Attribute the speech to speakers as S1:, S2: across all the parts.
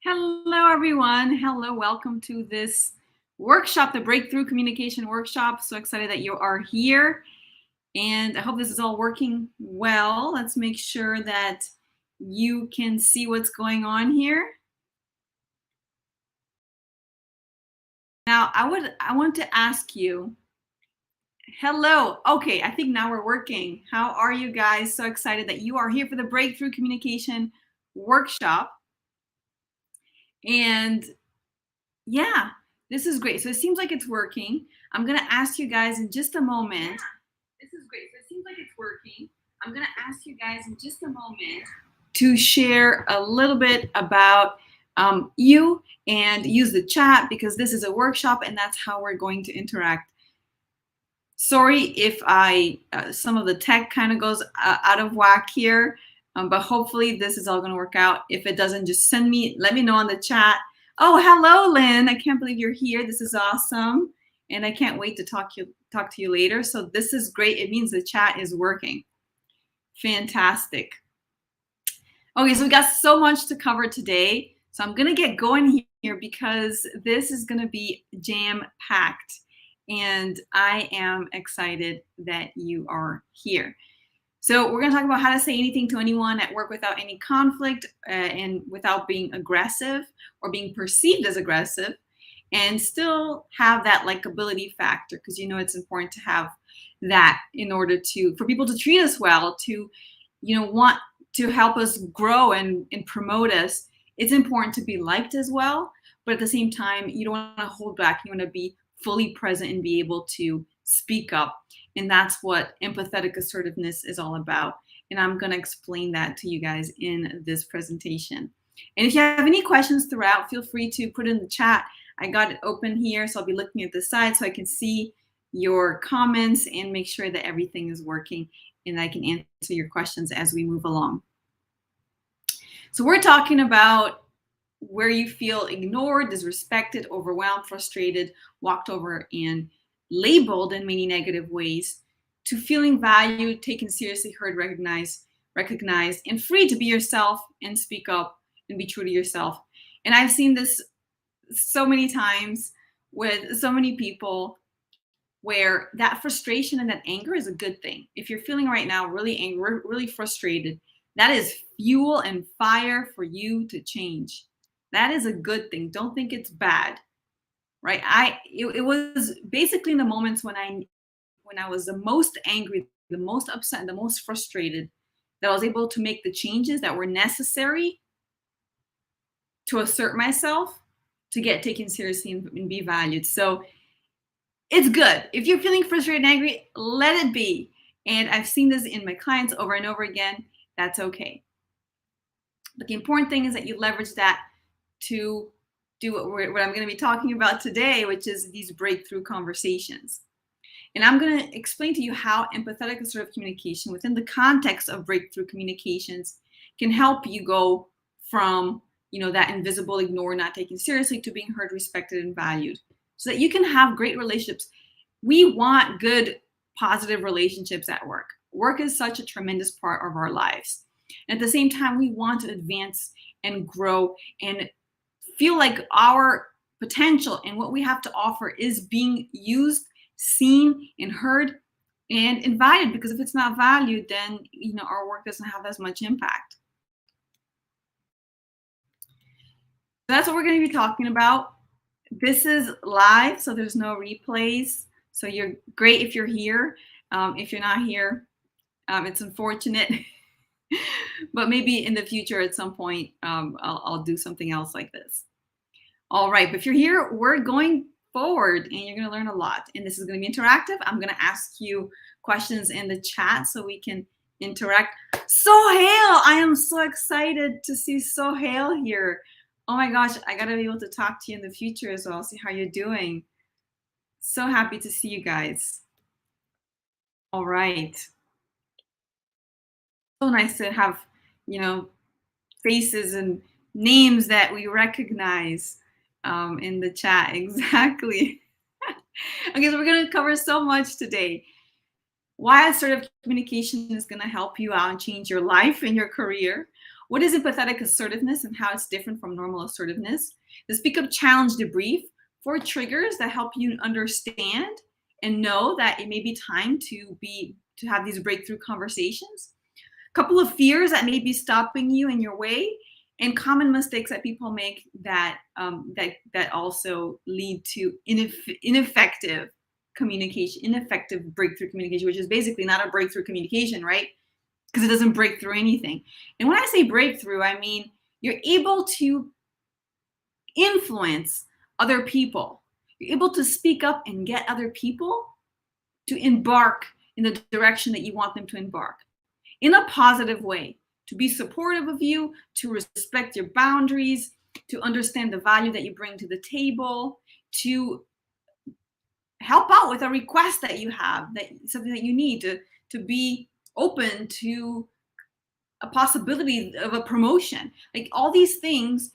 S1: Hello, everyone. Hello, welcome to this workshop, the Breakthrough Communication Workshop. So excited that you are here. And I hope this is all working well. Let's make sure that you can see what's going on here. Now, I want to ask you, hello. Okay, I think now we're working. How are you guys? So excited that you are here for the Breakthrough Communication Workshop. And yeah, this is great. So it seems like it's working. I'm going to ask you guys in just a moment. This is great. So it seems like it's working. I'm going to ask you guys in just a moment to share a little bit about you and use the chat because this is a workshop and that's how we're going to interact. Sorry if some of the tech kind of goes out of whack here, but hopefully this is all going to work out. If it doesn't, just let me know on the chat. Oh, hello, Lynn. I can't believe you're here. This is awesome. And I can't wait to talk to you later. So this is great. It means the chat is working. Fantastic. Okay, so we got so much to cover today. So I'm going to get going here because this is going to be jam-packed. And I am excited that you are here. So we're going to talk about how to say anything to anyone at work without any conflict and without being aggressive or being perceived as aggressive, and still have that likability factor, because you know it's important to have that in order for people to treat us well, to want to help us grow and promote us. It's important to be liked as well, but at the same time, you don't want to hold back. You want to be fully present and be able to speak up. And that's what empathetic assertiveness is all about. And I'm going to explain that to you guys in this presentation. And if you have any questions throughout, feel free to put in the chat. I got it open here, so I'll be looking at the side so I can see your comments and make sure that everything is working and I can answer your questions as we move along. So we're talking about where you feel ignored, disrespected, overwhelmed, frustrated, walked over, and labeled in many negative ways, to feeling valued, taken seriously, heard, recognized, and free to be yourself and speak up and be true to yourself. And I've seen this so many times with so many people where that frustration and that anger is a good thing. If you're feeling right now really angry, really frustrated, that is fuel and fire for you to change. That is a good thing. Don't think it's bad. Right? It was basically in the moments when I was the most angry, the most upset, the most frustrated, that I was able to make the changes that were necessary to assert myself, to get taken seriously and be valued. So it's good. If you're feeling frustrated and angry, let it be. And I've seen this in my clients over and over again. That's okay. But the important thing is that you leverage that to do what I'm going to be talking about today, which is these breakthrough conversations. And I'm going to explain to you how empathetic assertive communication within the context of breakthrough communications can help you go from, that invisible ignore, not taken seriously, to being heard, respected, and valued, so that you can have great relationships. We want good, positive relationships at work. Work is such a tremendous part of our lives. And at the same time, we want to advance and grow and feel like our potential and what we have to offer is being used, seen, and heard, and invited. Because if it's not valued, then our work doesn't have as much impact. So that's what we're going to be talking about. This is live, so there's no replays. So you're great if you're here. If you're not here, it's unfortunate. But maybe in the future at some point, I'll do something else like this. All right, but if you're here, we're going forward and you're going to learn a lot. And this is going to be interactive. I'm going to ask you questions in the chat so we can interact. Sohail, I am so excited to see Sohail here. Oh my gosh, I got to be able to talk to you in the future as well, see how you're doing. So happy to see you guys. All right. So nice to have, faces and names that we recognize in the chat. Exactly. Okay, so we're going to cover so much today. Why assertive communication is going to help you out and change your life and your career. What is empathetic assertiveness and how it's different from normal assertiveness? The speak up challenge debrief, 4 triggers that help you understand and know that it may be time to have these breakthrough conversations. A couple of fears that may be stopping you in your way, and common mistakes that people make that also lead to ineffective communication, ineffective breakthrough communication, which is basically not a breakthrough communication, right? Because it doesn't break through anything. And when I say breakthrough, I mean you're able to influence other people. You're able to speak up and get other people to embark in the direction that you want them to embark in a positive way, to be supportive of you, to respect your boundaries, to understand the value that you bring to the table, to help out with a request that you have, that something that you need, to be open to a possibility of a promotion. Like all these things,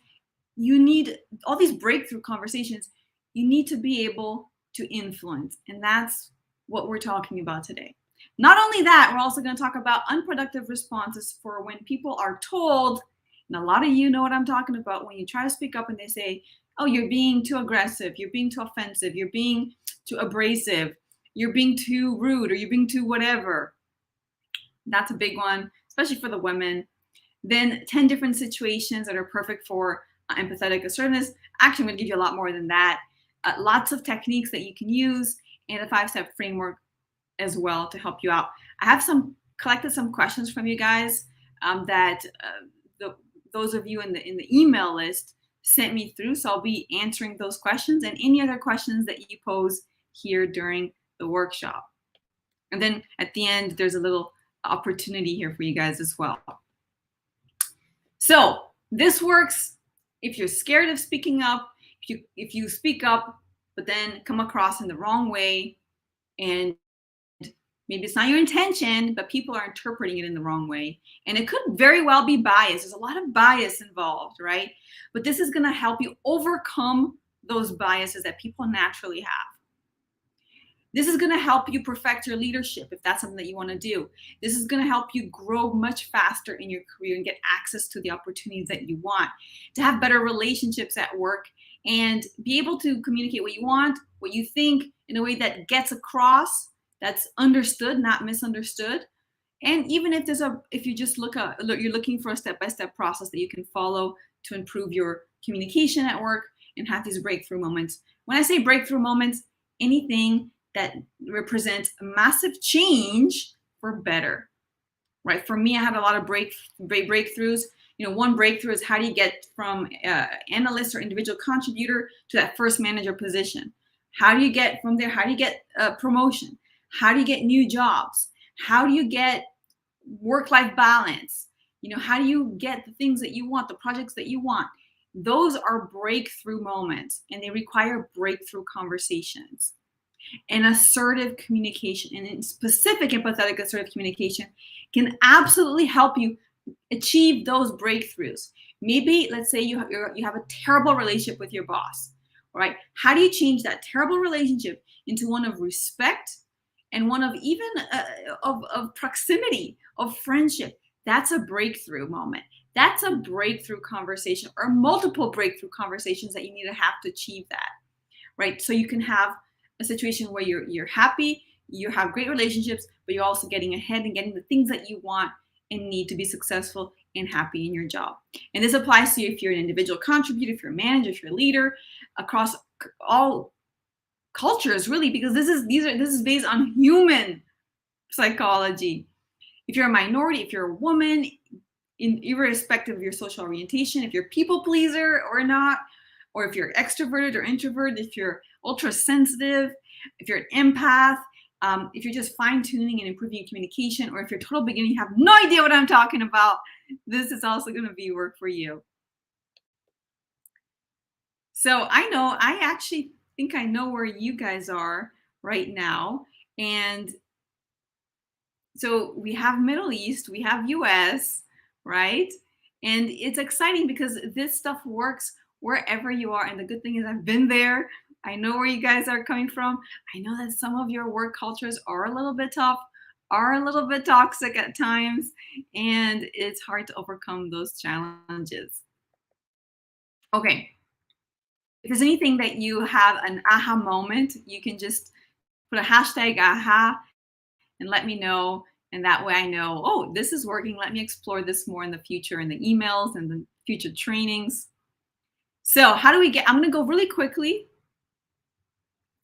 S1: you need all these breakthrough conversations, you need to be able to influence. And that's what we're talking about today. Not only that, we're also going to talk about unproductive responses for when people are told, and a lot of you know what I'm talking about, when you try to speak up and they say, oh, you're being too aggressive, you're being too offensive, you're being too abrasive, you're being too rude, or you're being too whatever. That's a big one, especially for the women. Then 10 different situations that are perfect for empathetic assertiveness. Actually, I'm going to give you a lot more than that. Lots of techniques that you can use, and a 5-step framework as well to help you out. I have collected some questions from you guys that those of you in the email list sent me through. So I'll be answering those questions and any other questions that you pose here during the workshop. And then at the end, there's a little opportunity here for you guys as well. So this works if you're scared of speaking up, if you speak up, but then come across in the wrong way, and maybe it's not your intention, but people are interpreting it in the wrong way. And it could very well be bias. There's a lot of bias involved, right? But this is going to help you overcome those biases that people naturally have. This is going to help you perfect your leadership if that's something that you want to do. This is going to help you grow much faster in your career and get access to the opportunities that you want, to have better relationships at work, and be able to communicate what you want, what you think in a way that gets across, that's understood, not misunderstood. And even if you just you're looking for a step-by-step process that you can follow to improve your communication at work and have these breakthrough moments. When I say breakthrough moments, anything that represents a massive change for better, right? For me, I had a lot of breakthroughs. One breakthrough is how do you get from analyst or individual contributor to that first manager position? How do you get from there? How do you get a promotion? How do you get new jobs? How do you get work-life balance? How do you get the things that you want, the projects that you want? Those are breakthrough moments, and they require breakthrough conversations. And assertive communication, and in specific empathetic assertive communication, can absolutely help you achieve those breakthroughs. Maybe let's say you have a terrible relationship with your boss, right? How do you change that terrible relationship into one of respect and one of even of proximity, of friendship? That's a breakthrough moment. That's a breakthrough conversation, or multiple breakthrough conversations that you need to have to achieve that, right? So you can have a situation where you're happy, you have great relationships, but you're also getting ahead and getting the things that you want and need to be successful and happy in your job. And this applies to you if you're an individual contributor, if you're a manager, if you're a leader, across all cultures, really, because this is based on human psychology. If you're a minority, if you're a woman, irrespective of your social orientation, if you're a people pleaser or not, or if you're extroverted or introvert, if you're ultra sensitive, if you're an empath, if you're just fine tuning and improving your communication, or if you're a total beginner, you have no idea what I'm talking about, this is also going to be work for you. So I actually think I know where you guys are right now. And so we have Middle East, we have US, right? And it's exciting because this stuff works wherever you are. And the good thing is I've been there. I know where you guys are coming from. I know that some of your work cultures are a little bit tough. are a little bit toxic at times, and it's hard to overcome those challenges. Okay, if there's anything that you have an aha moment, you can just put a hashtag aha and let me know. And that way I know, oh, this is working. Let me explore this more in the future in the emails and the future trainings. So, how do we get? I'm going to go really quickly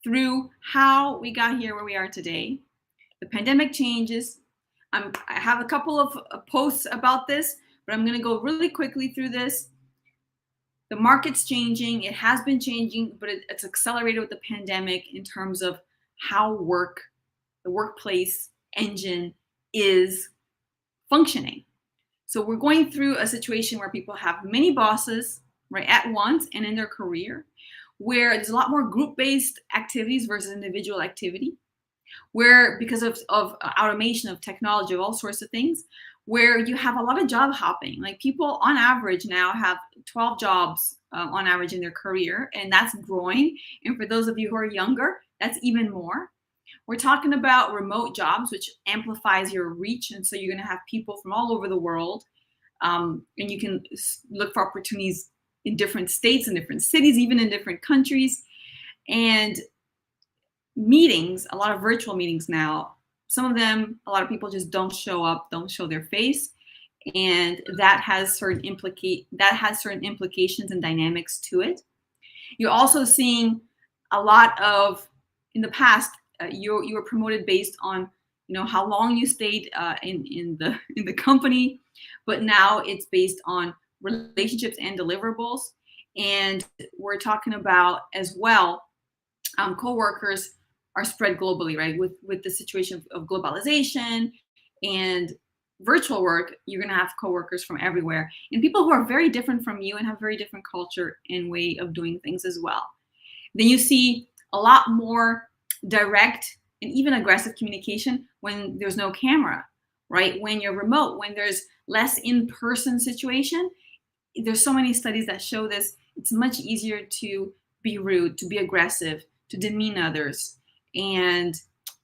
S1: through how we got here where we are today. The pandemic changes. I have a couple of posts about this, but I'm going to go really quickly through this. The market's changing. It has been changing, but it's accelerated with the pandemic in terms of how the workplace engine is functioning. So we're going through a situation where people have many bosses, right, at once and in their career, where there's a lot more group-based activities versus individual activity, where because of automation of technology of all sorts of things, where you have a lot of job hopping. Like people on average now have 12 jobs on average in their career, and that's growing. And for those of you who are younger, that's even more. We're talking about remote jobs, which amplifies your reach. And so you're going to have people from all over the world. And you can look for opportunities in different states, in different cities, even in different countries. And meetings, a lot of virtual meetings now, some of them, a lot of people just don't show up, don't show their face. And that has certain implications and dynamics to it. You're also seeing a lot of, in the past, you were promoted based on how long you stayed in the company, but now it's based on relationships and deliverables. And we're talking about as well, coworkers are spread globally, right? With the situation of globalization and virtual work, you're going to have coworkers from everywhere and people who are very different from you and have very different culture and way of doing things as well. Then you see a lot more direct and even aggressive communication when there's no camera, right? When you're remote, when there's less in-person situation, there's so many studies that show this. It's much easier to be rude, to be aggressive, to demean others. And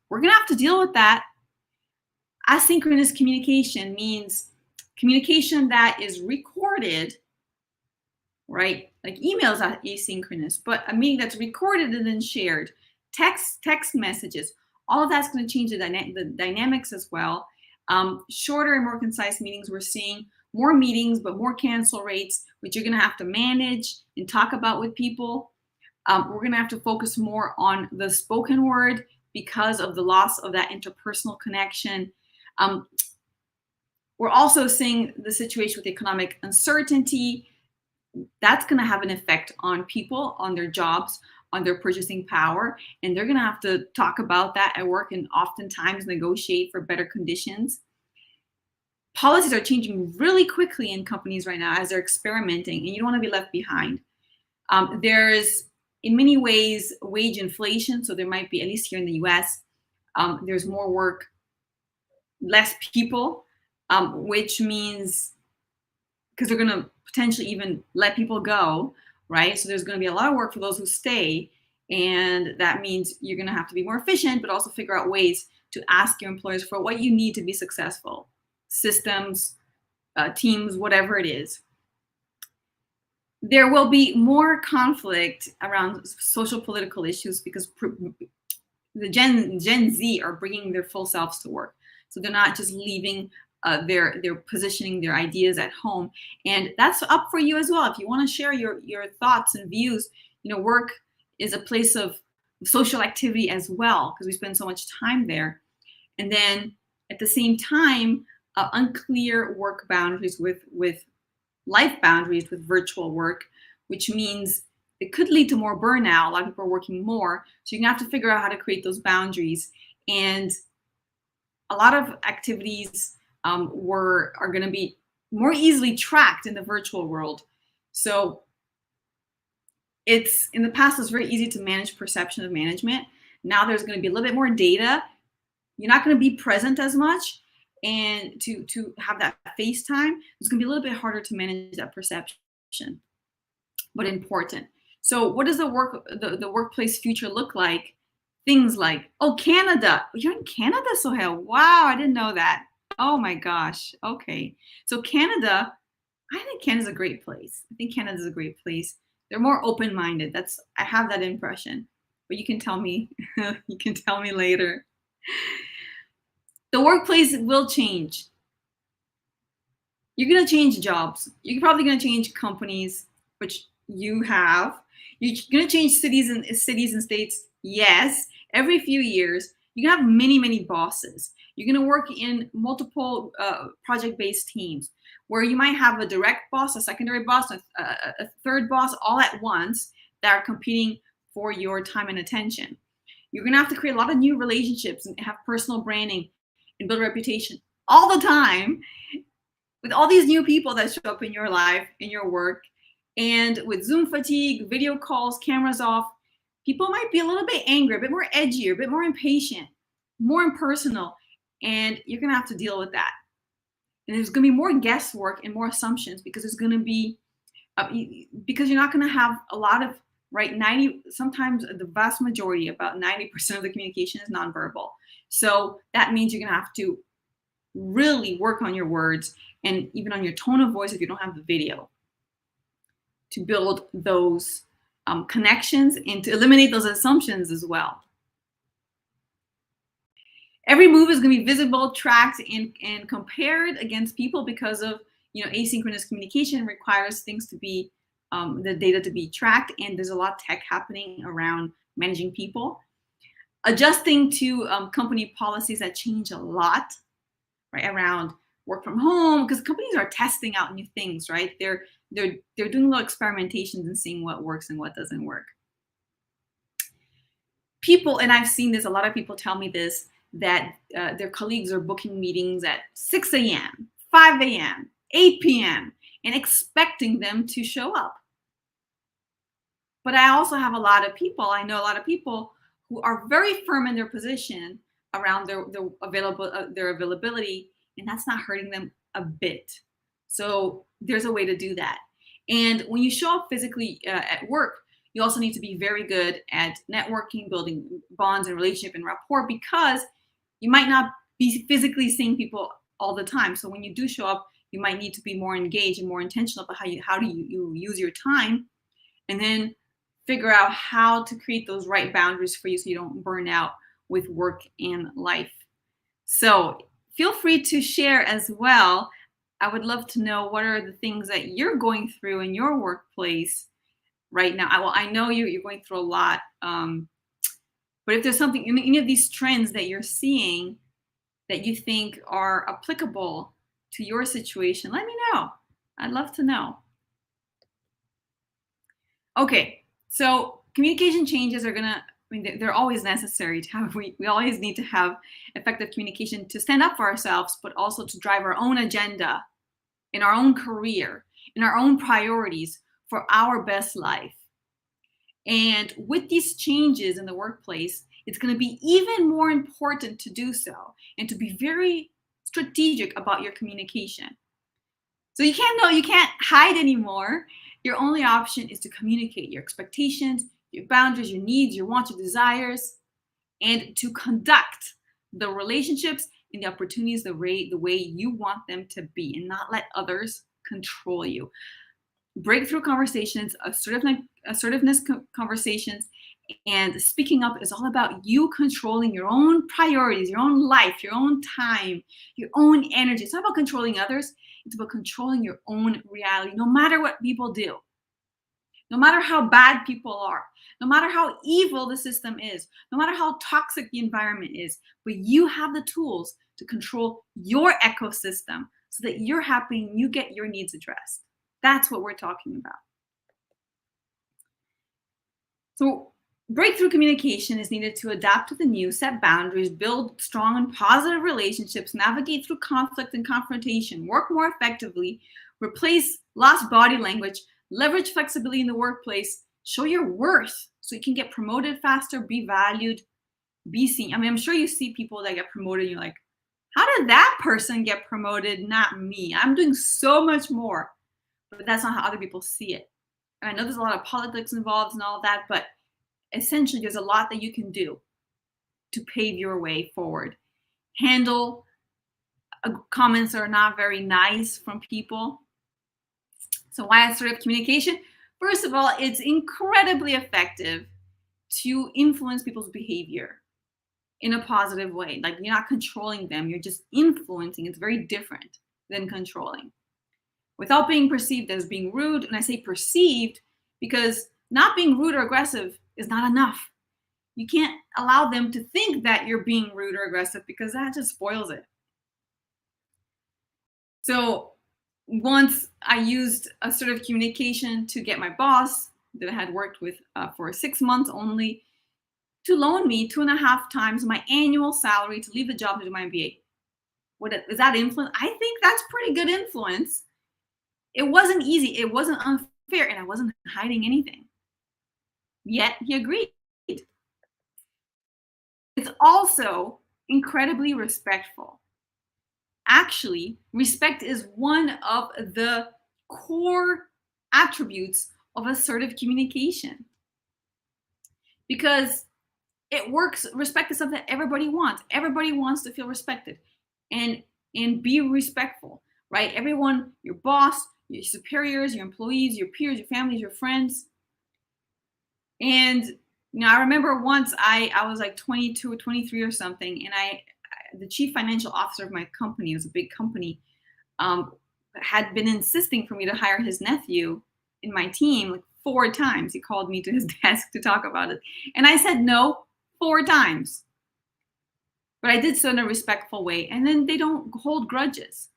S1: we're going to have to deal with that. Asynchronous communication means communication that is recorded, right? Like emails are asynchronous, but a meeting that's recorded and then shared, text messages, all of that's going to change the dynamics as well. Shorter and more concise meetings, we're seeing more meetings, but more cancel rates, which you're going to have to manage and talk about with people. We're going to have to focus more on the spoken word because of the loss of that interpersonal connection. We're also seeing the situation with economic uncertainty. That's going to have an effect on people, on their jobs, on their purchasing power. And they're going to have to talk about that at work and oftentimes negotiate for better conditions. Policies are changing really quickly in companies right now as they're experimenting, and you don't want to be left behind. There's, in many ways, wage inflation. So there might be, at least here in the US, there's more work, less people, which means because they're going to potentially even let people go, right? So there's going to be a lot of work for those who stay. And that means you're going to have to be more efficient, but also figure out ways to ask your employers for what you need to be successful. Systems, teams, whatever it is. There will be more conflict around social political issues because the Gen Z are bringing their full selves to work. So they're not just leaving they're positioning their ideas at home, and that's up for you as well. If you want to share your thoughts and views, work is a place of social activity as well because we spend so much time there. And then at the same time, unclear work boundaries with life boundaries with virtual work, which means it could lead to more burnout. A lot of people are working more, so you're gonna have to figure out how to create those boundaries. And a lot of activities are going to be more easily tracked in the virtual world. So in the past, it's very easy to manage perception of management. Now there's going to be a little bit more data. You're not going to be present as much, and to have that face time, it's going to be a little bit harder to manage that perception, but important. So what does the workplace future look like? Things like, oh, Canada. You're in Canada, Sohail. Wow, I didn't know that. Oh my gosh. Okay. So Canada, I think Canada's a great place. I think Canada's a great place. They're more open-minded. I have that impression. But you can tell me, you can tell me later. The workplace will change. You're gonna change jobs. You're probably gonna change companies, which you have. You're gonna change cities and states. Yes, every few years. You're gonna have many bosses. You're gonna work in multiple project-based teams where you might have a direct boss, a secondary boss, a third boss, all at once that are competing for your time and attention. You're gonna have to create a lot of new relationships and have personal branding and build a reputation all the time with all these new people that show up in your life, in your work, and with Zoom fatigue, video calls, cameras off, people might be a little bit angry, a bit more edgy, a bit more impatient, more impersonal, and you're gonna have to deal with that. And there's gonna be more guesswork and more assumptions because there's gonna be, because you're not gonna have a lot of, right, 90, sometimes the vast majority, about 90% of the communication is nonverbal. So that means you're gonna have to really work on your words and even on your tone of voice if you don't have the video to build those connections and to eliminate those assumptions as well. Every move is going to be visible, tracked, and compared against people because of, asynchronous communication requires things to be, the data to be tracked, and there's a lot of tech happening around managing people. Adjusting to company policies that change a lot, right, around work from home, because companies are testing out new things, right? They're doing little experimentations and seeing what works and what doesn't work. People, and I've seen this, a lot of people tell me this, that their colleagues are booking meetings at 6 a.m., 5 a.m., 8 p.m., and expecting them to show up. But I also have a lot of people, I know a lot of people who are very firm in their position around their availability, and that's not hurting them a bit. So there's a way to do that. And when you show up physically at work, you also need to be very good at networking, building bonds and relationship and rapport, because you might not be physically seeing people all the time. So when you do show up, you might need to be more engaged and more intentional about how do you use your time, and then figure out how to create those right boundaries for you so you don't burn out with work and life. So feel free to share as well. I would love to know what are the things that you're going through in your workplace right now. I know you're going through a lot, but if there's something, any of these trends that you're seeing that you think are applicable to your situation, let me know. I'd love to know. Okay, so communication changes are gonna, they're always necessary to have. We always need to have effective communication to stand up for ourselves, but also to drive our own agenda in our own career, in our own priorities for our best life. And with these changes in the workplace, it's going to be even more important to do so and to be very strategic about your communication. So you can't hide anymore. Your only option is to communicate your expectations, your boundaries, your needs, your wants, your desires, and to conduct the relationships and the opportunities the way you want them to be, and not let others control you. Breakthrough conversations, assertiveness conversations, and speaking up is all about you controlling your own priorities, your own life, your own time, your own energy. It's not about controlling others. It's about controlling your own reality, no matter what people do, no matter how bad people are, no matter how evil the system is, no matter how toxic the environment is. But you have the tools to control your ecosystem so that you're happy and you get your needs addressed. That's what we're talking about. So breakthrough communication is needed to adapt to the new, set boundaries, build strong and positive relationships, navigate through conflict and confrontation, work more effectively, replace lost body language, leverage flexibility in the workplace, show your worth so you can get promoted faster, be valued, be seen. I'm sure you see people that get promoted and you're like, how did that person get promoted, not me? I'm doing so much more. But that's not how other people see it. And I know there's a lot of politics involved and all of that, but essentially there's a lot that you can do to pave your way forward. Handle comments that are not very nice from people. So why assertive communication? First of all, it's incredibly effective to influence people's behavior in a positive way. Like, you're not controlling them, you're just influencing. It's very different than controlling. Without being perceived as being rude, and I say perceived because not being rude or aggressive is not enough. You can't allow them to think that you're being rude or aggressive because that just spoils it. So once I used assertive communication to get my boss that I had worked with for 6 months only to loan me 2.5 times my annual salary to leave the job to do my MBA. Is that influence? I think that's pretty good influence. It wasn't easy. It wasn't unfair, and I wasn't hiding anything. Yet he agreed. It's also incredibly respectful. Actually, respect is one of the core attributes of assertive communication because it works. Respect is something that everybody wants. Everybody wants to feel respected and be respectful, right? Everyone, your boss, your superiors, your employees, your peers, your families, your friends. And I remember once I was like 22 or 23 or something, and the chief financial officer of my company, it was a big company, had been insisting for me to hire his nephew in my team like 4 times. He called me to his desk to talk about it. And I said no 4 times. But I did so in a respectful way. And then they don't hold grudges.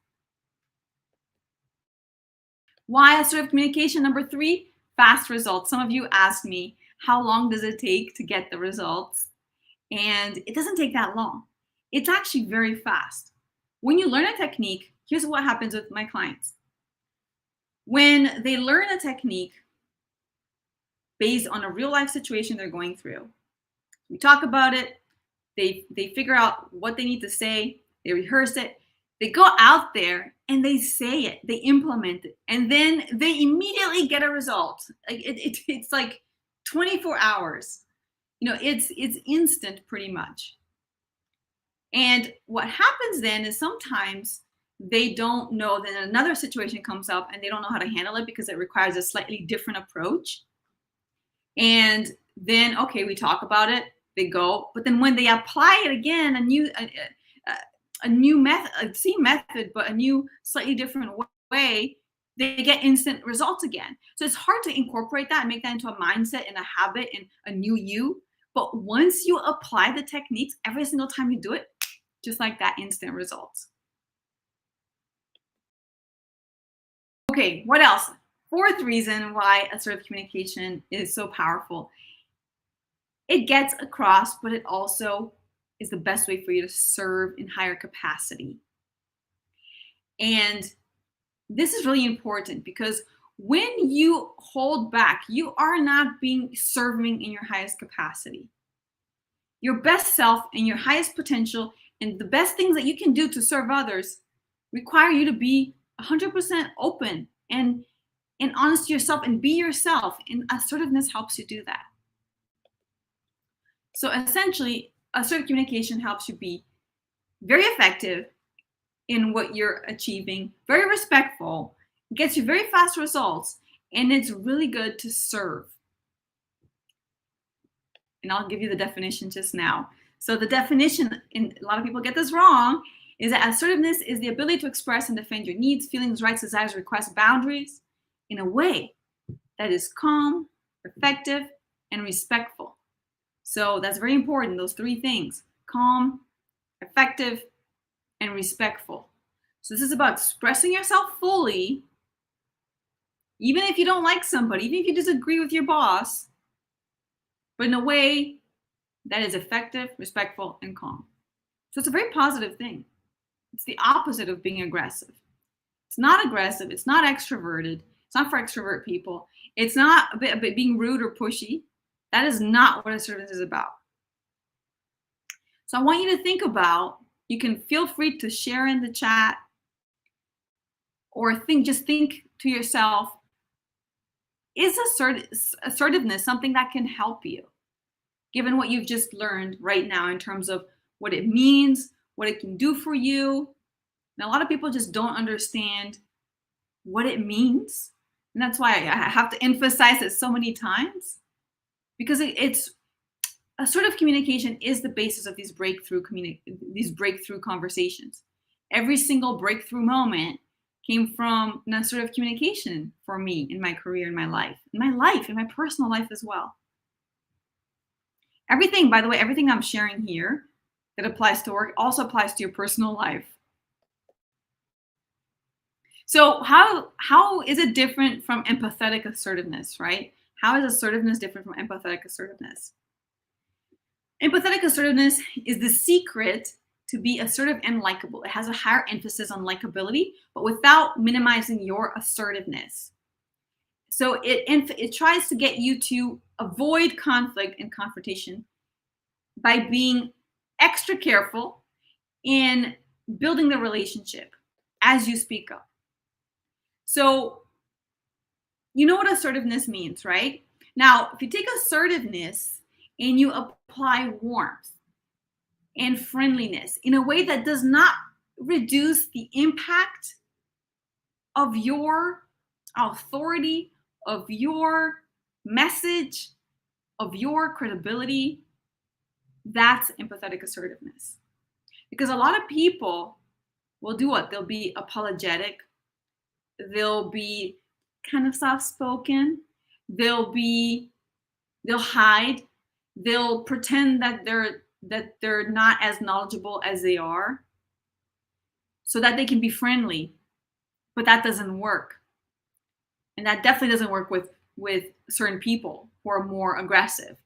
S1: Why assertive communication? Number 3, fast results. Some of you asked me, how long does it take to get the results? And it doesn't take that long. It's actually very fast. When you learn a technique, here's what happens with my clients. When they learn a technique based on a real life situation they're going through, we talk about it, they figure out what they need to say, they rehearse it, they go out there and they say it, they implement it, and then they immediately get a result. Like it's like 24 hours. It's instant pretty much. And what happens then is sometimes they don't know that another situation comes up and they don't know how to handle it because it requires a slightly different approach. And then, okay, we talk about it, they go, but then when they apply it again, a new method, same method, but a new slightly different way, they get instant results again. So it's hard to incorporate that and make that into a mindset and a habit and a new you. But once you apply the techniques every single time you do it, just like that, instant results. Okay, what else? 4th reason why assertive communication is so powerful. It gets across, but it also is the best way for you to serve in higher capacity. And this is really important because when you hold back, you are not being serving in your highest capacity. Your best self and your highest potential and the best things that you can do to serve others require you to be 100% open and honest to yourself and be yourself. And assertiveness helps you do that. So essentially, assertive communication helps you be very effective in what you're achieving, very respectful, gets you very fast results, and it's really good to serve. And I'll give you the definition just now. So the definition, and a lot of people get this wrong, is that assertiveness is the ability to express and defend your needs, feelings, rights, desires, requests, boundaries in a way that is calm, effective, and respectful. So that's very important, those 3 things: calm, effective, and respectful. So this is about expressing yourself fully, even if you don't like somebody, even if you disagree with your boss, but in a way that is effective, respectful, and calm. So it's a very positive thing. It's the opposite of being aggressive. It's not aggressive. It's not extroverted. It's not for extrovert people. It's not a bit being rude or pushy. That is not what assertiveness is about. So I want you to think about, you can feel free to share in the chat or just think to yourself, is assertiveness something that can help you? given what you've just learned right now in terms of what it means, what it can do for you. And a lot of people just don't understand what it means. And that's why I have to emphasize it so many times, because it's assertive communication is the basis of these breakthrough conversations. Every single breakthrough moment came from an assertive communication for me in my career, in my life, in my personal life as well. Everything, by the way, everything I'm sharing here that applies to work also applies to your personal life. So how is it different from empathetic assertiveness, right? How is assertiveness different from empathetic assertiveness? Empathetic assertiveness is the secret to be assertive and likable. It has a higher emphasis on likability, but without minimizing your assertiveness. So it tries to get you to avoid conflict and confrontation by being extra careful in building the relationship as you speak up. So you know what assertiveness means, right? Now, if you take assertiveness and you apply warmth and friendliness in a way that does not reduce the impact of your authority, of your message, of your credibility, that's empathetic assertiveness. Because a lot of people will do what? They'll be apologetic, they'll be kind of soft-spoken, they'll hide, they'll pretend that they're not as knowledgeable as they are so that they can be friendly. But that doesn't work. And that definitely doesn't work with certain people who are more aggressive.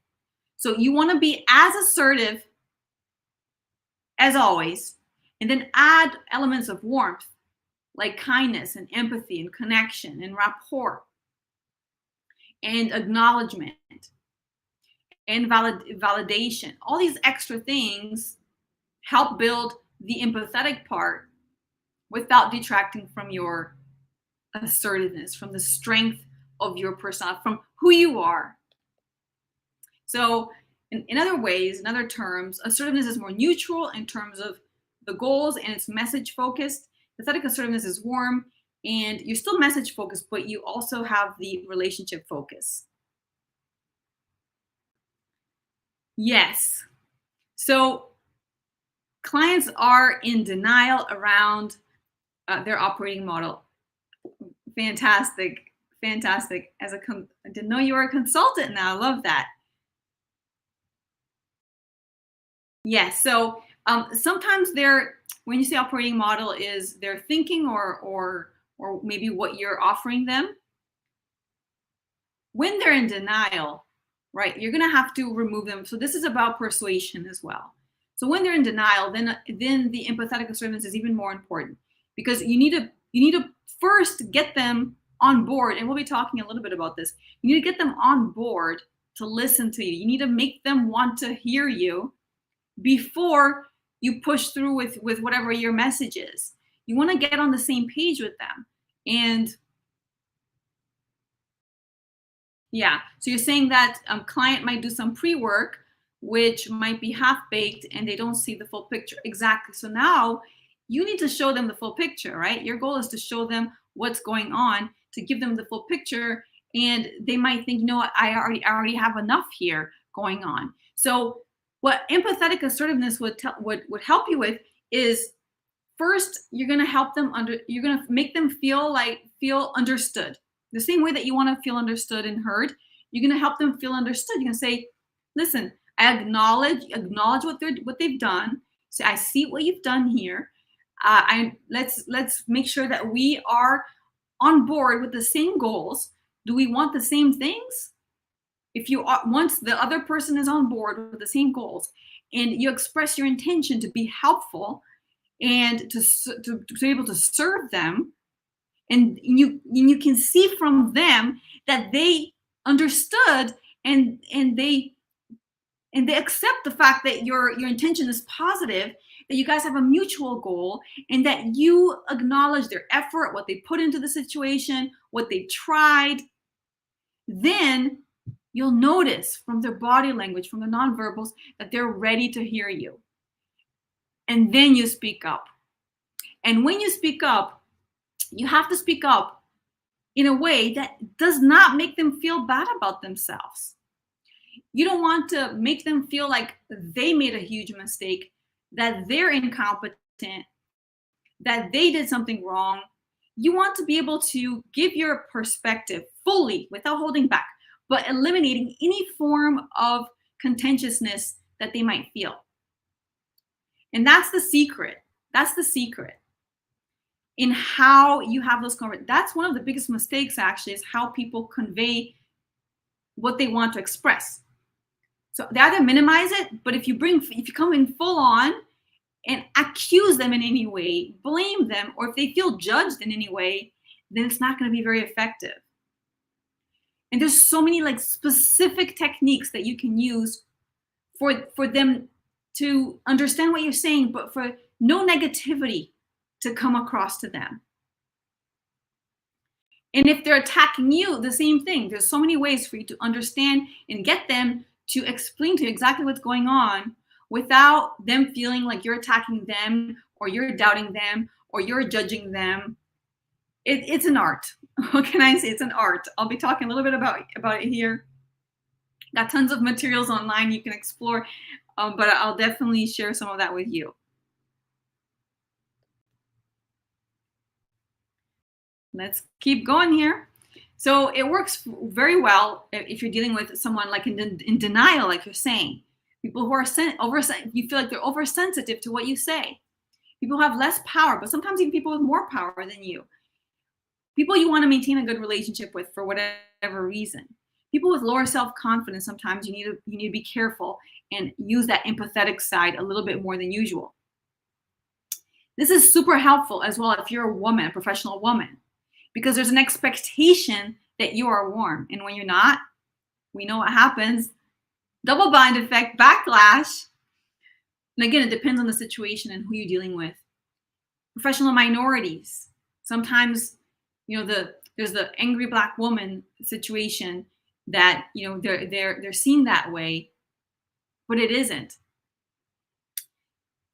S1: So you want to be as assertive as always, and then add elements of warmth like kindness and empathy and connection and rapport and acknowledgement and validation. All these extra things help build the empathetic part without detracting from your assertiveness, from the strength of your personality, from who you are. So in other ways, in other terms, assertiveness is more neutral in terms of the goals and it's message focused. Empathetic assertiveness is warm and you're still message focused, but you also have the relationship focus. Yes. So clients are in denial around their operating model. Fantastic. Fantastic. I didn't know you were a consultant now. I love that. Yes. So sometimes when you say operating model is their thinking or maybe what you're offering them. When they're in denial, right, you're going to have to remove them. So this is about persuasion as well. So when they're in denial, then the empathetic assertiveness is even more important because you need to first get them on board. And we'll be talking a little bit about this. You need to get them on board to listen to you. You need to make them want to hear you before you push through with whatever your message is. You want to get on the same page with them. And yeah, so you're saying that client might do some pre-work, which might be half-baked and they don't see the full picture. Exactly. So now you need to show them the full picture, right? Your goal is to show them what's going on, to give them the full picture. And they might think, you know what, I already have enough here going on. So what empathetic assertiveness would help you with is first, you're going to make them feel understood. The same way that you want to feel understood and heard, you're going to help them feel understood. You're going to say, listen, I acknowledge what they've done. So I see what you've done here. Let's make sure that we are on board with the same goals. Do we want the same things? Once the other person is on board with the same goals and you express your intention to be helpful and to be able to serve them, and you can see from them that they understood and they accept the fact that your intention is positive, that you guys have a mutual goal, and that you acknowledge their effort, what they put into the situation, what they tried, then you'll notice from their body language, from the nonverbals, that they're ready to hear you. And then you speak up. And when you speak up, you have to speak up in a way that does not make them feel bad about themselves. You don't want to make them feel like they made a huge mistake, that they're incompetent, that they did something wrong. You want to be able to give your perspective fully without holding back, but eliminating any form of contentiousness that they might feel. And that's the secret. That's the secret in how you have those conversations. That's one of the biggest mistakes, actually, is how people convey what they want to express. So they either minimize it, but if you come in full on and accuse them in any way, blame them, or if they feel judged in any way, then it's not going to be very effective. And there's so many like specific techniques that you can use for them to understand what you're saying, but for no negativity to come across to them. And if they're attacking you, the same thing. There's so many ways for you to understand and get them to explain to you exactly what's going on without them feeling like you're attacking them or you're doubting them or you're judging them. It's an art. What can I say? It's an art. I'll be talking a little bit about it here. Got tons of materials online you can explore, but I'll definitely share some of that with you. Let's keep going here. So it works very well if you're dealing with someone like in denial, like you're saying. People who are you feel like they're oversensitive to what you say. People who have less power, but sometimes even people with more power than you. People you want to maintain a good relationship with for whatever reason. People with lower self-confidence, sometimes you need to be careful and use that empathetic side a little bit more than usual. This is super helpful as well if you're a woman, a professional woman, because there's an expectation that you are warm. And when you're not, we know what happens. Double bind effect, backlash. And again, it depends on the situation and who you're dealing with. Professional minorities. Sometimes, there's the angry Black woman situation that, they're seen that way, but it isn't.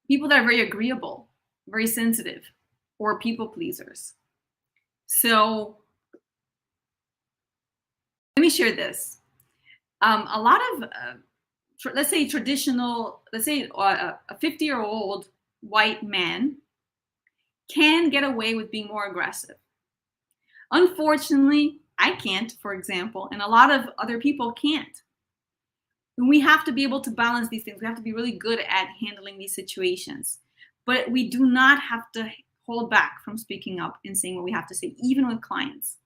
S1: People that are very agreeable, very sensitive, or people pleasers. So let me share this. A lot of, let's say a 50-year-old white man can get away with being more aggressive. Unfortunately, I can't, for example, and a lot of other people can't. And we have to be able to balance these things. We have to be really good at handling these situations. But we do not have to hold back from speaking up and saying what we have to say, even with clients.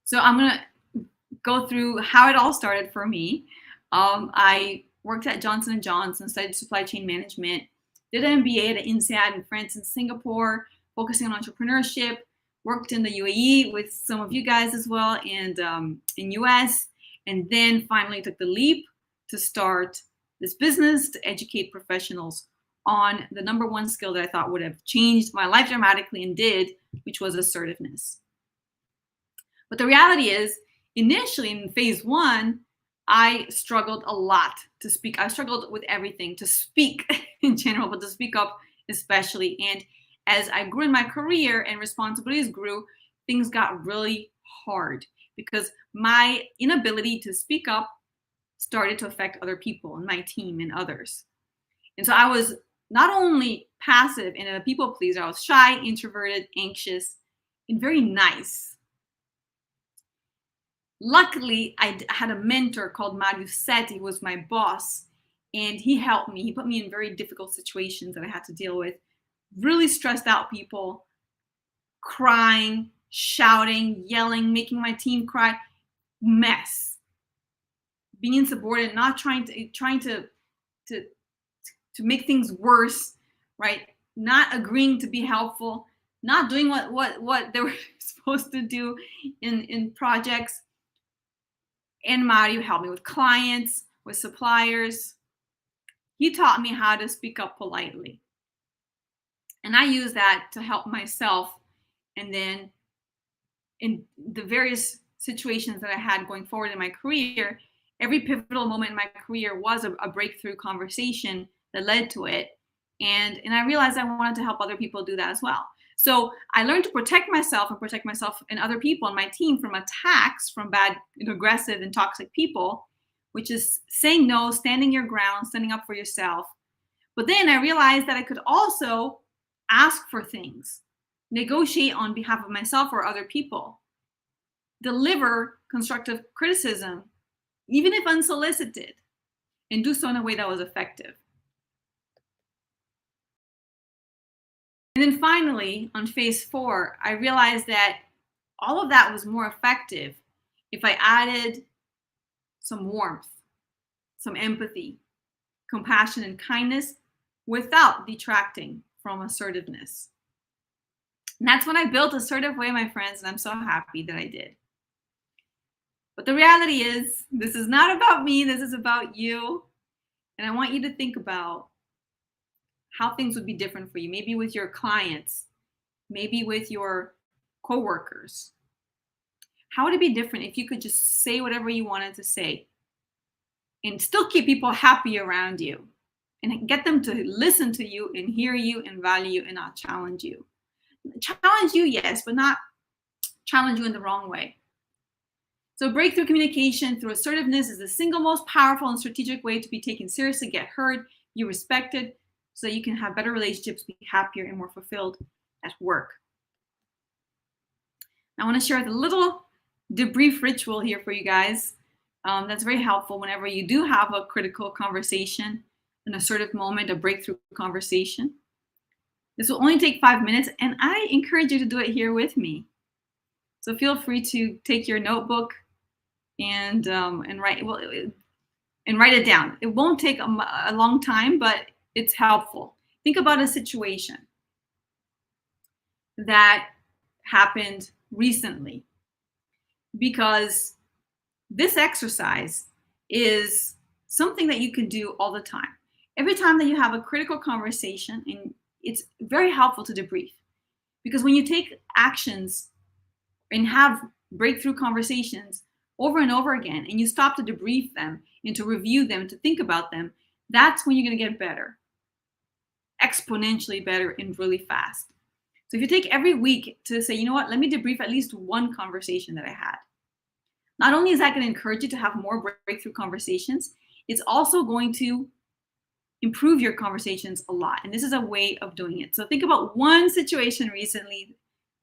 S1: So I'm going to go through how it all started for me. I worked at Johnson & Johnson, studied supply chain management, did an MBA at INSEAD in France and Singapore, focusing on entrepreneurship, worked in the UAE with some of you guys as well, and in US, and then finally took the leap to start this business to educate professionals on the number one skill that I thought would have changed my life dramatically and did, which was assertiveness. But the reality is, initially in phase one, I struggled a lot to speak. I struggled with everything, to speak in general, but to speak up especially. And as I grew in my career and responsibilities grew, things got really hard because my inability to speak up started to affect other people and my team and others. And so I was not only passive and a people pleaser, I was shy, introverted, anxious, and very nice. Luckily, I had a mentor called Mario Setti, who was my boss, and he helped me. He put me in very difficult situations that I had to deal with. Really stressed out people, crying, shouting, yelling, making my team cry, mess. Being insubordinate, not trying to make things worse, right? Not agreeing to be helpful, not doing what they were supposed to do in projects. And Mario helped me with clients, with suppliers. He taught me how to speak up politely. And I use that to help myself. And then in the various situations that I had going forward in my career, every pivotal moment in my career was a breakthrough conversation that led to it. And I realized I wanted to help other people do that as well. So I learned to protect myself and protect myself and other people on my team from attacks from bad, aggressive, and toxic people, which is saying no, standing your ground, standing up for yourself. But then I realized that I could also ask for things, negotiate on behalf of myself or other people, deliver constructive criticism, even if unsolicited, and do so in a way that was effective. And then finally, on phase 4, I realized that all of that was more effective if I added some warmth, some empathy, compassion, and kindness without detracting from assertiveness. And that's when I built Assertive Way, my friends, and I'm so happy that I did. But the reality is, this is not about me, this is about you. And I want you to think about how things would be different for you, maybe with your clients, maybe with your coworkers. How would it be different if you could just say whatever you wanted to say and still keep people happy around you and get them to listen to you and hear you and value you and not challenge you? Challenge you, yes, but not challenge you in the wrong way. So breakthrough communication through assertiveness is the single most powerful and strategic way to be taken seriously, get heard, be respected, so that you can have better relationships, be happier and more fulfilled at work. I want to share a little debrief ritual here for you guys. That's very helpful whenever you do have a critical conversation, an assertive moment, a breakthrough conversation. This will only take 5 minutes, and I encourage you to do it here with me. So feel free to take your notebook and write it down. It won't take a long time, but it's helpful. Think about a situation that happened recently, because this exercise is something that you can do all the time. Every time that you have a critical conversation, and it's very helpful to debrief, because when you take actions and have breakthrough conversations over and over again, and you stop to debrief them and to review them, to think about them, that's when you're going to get better, exponentially better and really fast. So if you take every week to say, you know what, let me debrief at least one conversation that I had. Not only is that going to encourage you to have more breakthrough conversations, it's also going to improve your conversations a lot. And this is a way of doing it. So think about one situation recently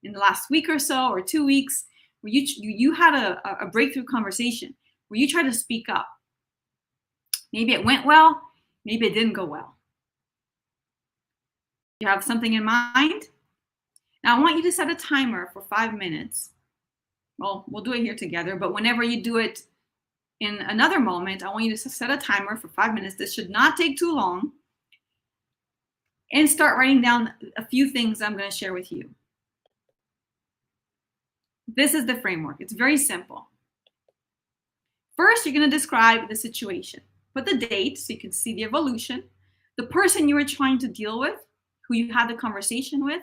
S1: in the last week or so, or 2 weeks, where you had a breakthrough conversation where you tried to speak up. Maybe it went well, maybe it didn't go well. You have something in mind? Now I want you to set a timer for 5 minutes. Well, we'll do it here together, but whenever you do it in another moment, I want you to set a timer for 5 minutes. This should not take too long. And start writing down a few things I'm going to share with you. This is the framework. It's very simple. First, you're going to describe the situation. Put the date so you can see the evolution, the person you were trying to deal with, who you had the conversation with,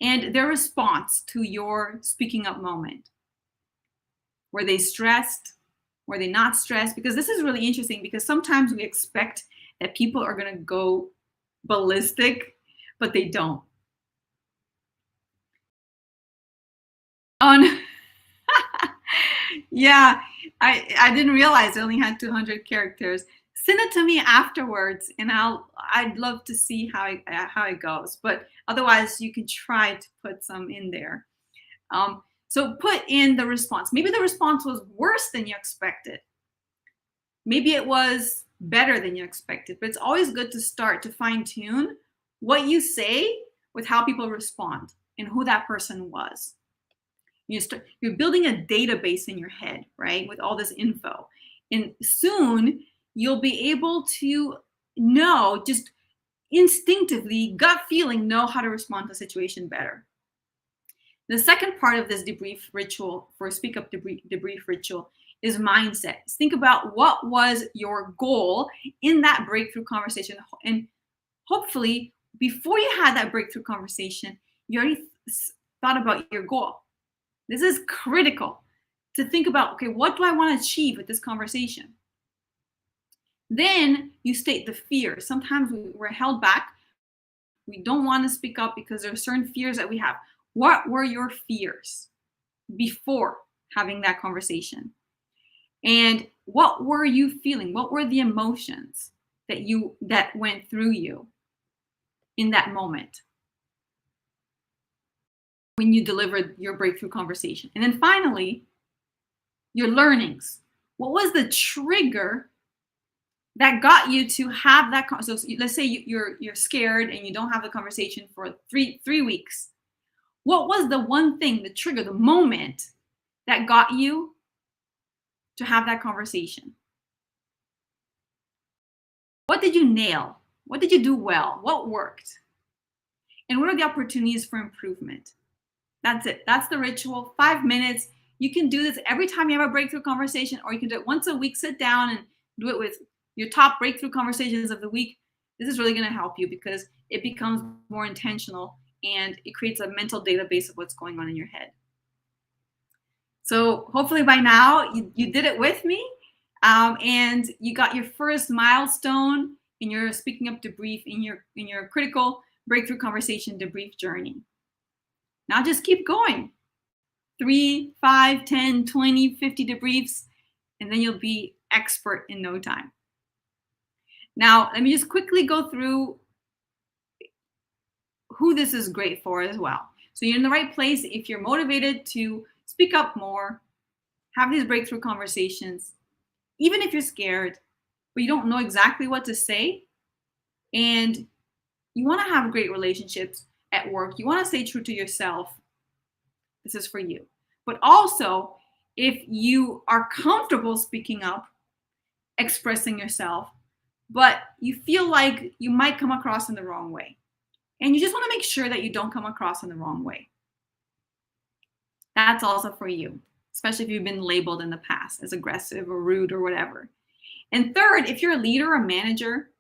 S1: and their response to your speaking up moment. Were they stressed? Were they not stressed? Because this is really interesting, because sometimes we expect that people are going to go ballistic, but they don't. Yeah, I didn't realize I only had 200 characters. Send it to me afterwards, and I'd love to see how it goes. But otherwise, you can try to put some in there. So put in the response. Maybe the response was worse than you expected. Maybe it was better than you expected. But it's always good to start to fine tune what you say with how people respond and who that person was. You're building a database in your head, right, with all this info. And soon you'll be able to know, just instinctively, gut feeling, know how to respond to a situation better. The second part of this debrief ritual, for a speak up debrief ritual, is mindset. Think about what was your goal in that breakthrough conversation. And hopefully, before you had that breakthrough conversation, you already thought about your goal. This is critical. to think about, okay, what do I want to achieve with this conversation? Then you state the fear. Sometimes we're held back. We don't want to speak up because there are certain fears that we have. What were your fears before having that conversation? And what were you feeling? What were the emotions that went through you in that moment when you delivered your breakthrough conversation? And then finally, your learnings. What was the trigger that got you to have that? So let's say you're scared and you don't have the conversation for three weeks. What was the one thing, the trigger, the moment that got you to have that conversation? What did you nail? What did you do well? What worked? And what are the opportunities for improvement? That's it. That's the ritual. 5 minutes. You can do this every time you have a breakthrough conversation, or you can do it once a week. Sit down and do it with your top breakthrough conversations of the week. This is really going to help you because it becomes more intentional and it creates a mental database of what's going on in your head. So hopefully by now you did it with me, and you got your first milestone in your speaking up debrief in your critical breakthrough conversation debrief journey. Now just keep going. 3, 5, 10, 20, 50 debriefs, and then you'll be expert in no time. Now, let me just quickly go through who this is great for as well. So you're in the right place if you're motivated to speak up more, have these breakthrough conversations, even if you're scared, but you don't know exactly what to say, and you want to have great relationships at work. You want to stay true to yourself. This is for you. But also, if you are comfortable speaking up, expressing yourself, but you feel like you might come across in the wrong way, and you just want to make sure that you don't come across in the wrong way, that's also for you, especially if you've been labeled in the past as aggressive or rude or whatever. And third, if you're a leader, a manager,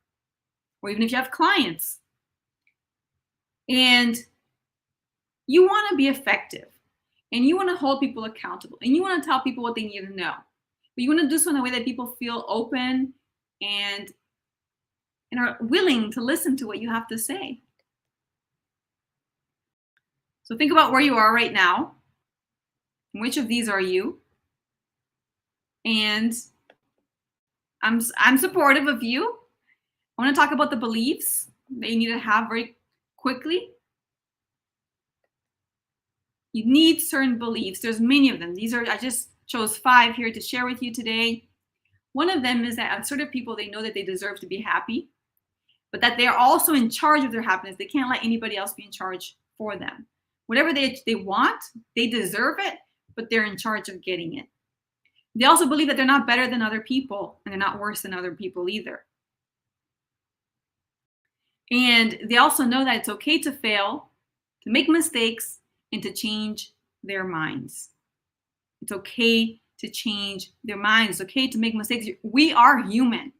S1: or even if you have clients, and you want to be effective, and you want to hold people accountable, and you want to tell people what they need to know, but you want to do so in a way that people feel open and are willing to listen to what you have to say. So think about where you are right now. Which of these are you? And I'm supportive of you. I want to talk about the beliefs that you need to have very quickly. You need certain beliefs. There's many of them. I just chose 5 here to share with you today. One of them is that assertive people, they know that they deserve to be happy, but that they are also in charge of their happiness. They can't let anybody else be in charge for them. Whatever they want, they deserve it, but they're in charge of getting it. They also believe that they're not better than other people, and they're not worse than other people either. And they also know that it's okay to fail, to make mistakes, and to change their minds. It's okay to change their minds. It's okay to make mistakes. We are human.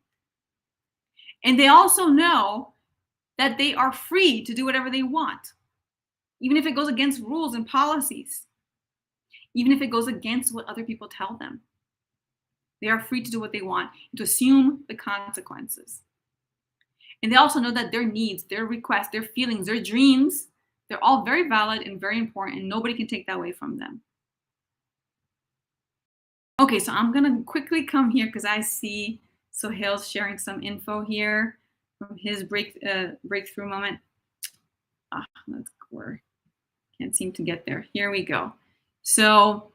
S1: And they also know that they are free to do whatever they want, even if it goes against rules and policies, even if it goes against what other people tell them. They are free to do what they want and to assume the consequences. And they also know that their needs, their requests, their feelings, their dreams, they're all very valid and very important, and nobody can take that away from them. Okay, so I'm going to quickly come here because I see Sohail's sharing some info here from his breakthrough moment. Let's go. Can't seem to get there. Here we go. So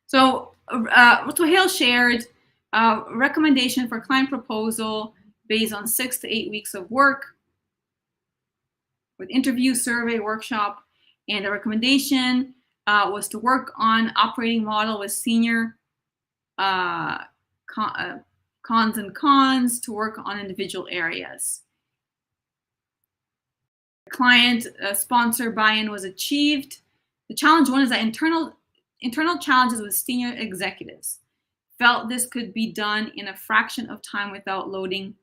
S1: Sohail shared a recommendation for client proposal based on 6 to 8 weeks of work with interview, survey, workshop, and the recommendation was to work on operating model with senior cons and cons to work on individual areas. Client sponsor buy-in was achieved. The challenge one is that internal challenges with senior executives. Felt this could be done in a fraction of time without loading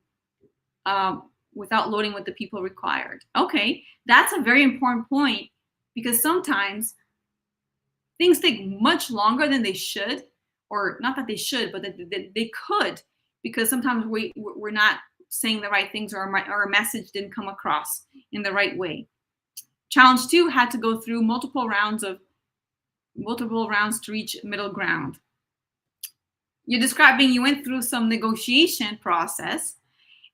S1: what the people required. Okay, that's a very important point because sometimes things take much longer than they should, or not that they should, but that they could, because sometimes we're not saying the right things, or our message didn't come across in the right way. Challenge 2 had to go through multiple rounds to reach middle ground. You're describing you went through some negotiation process,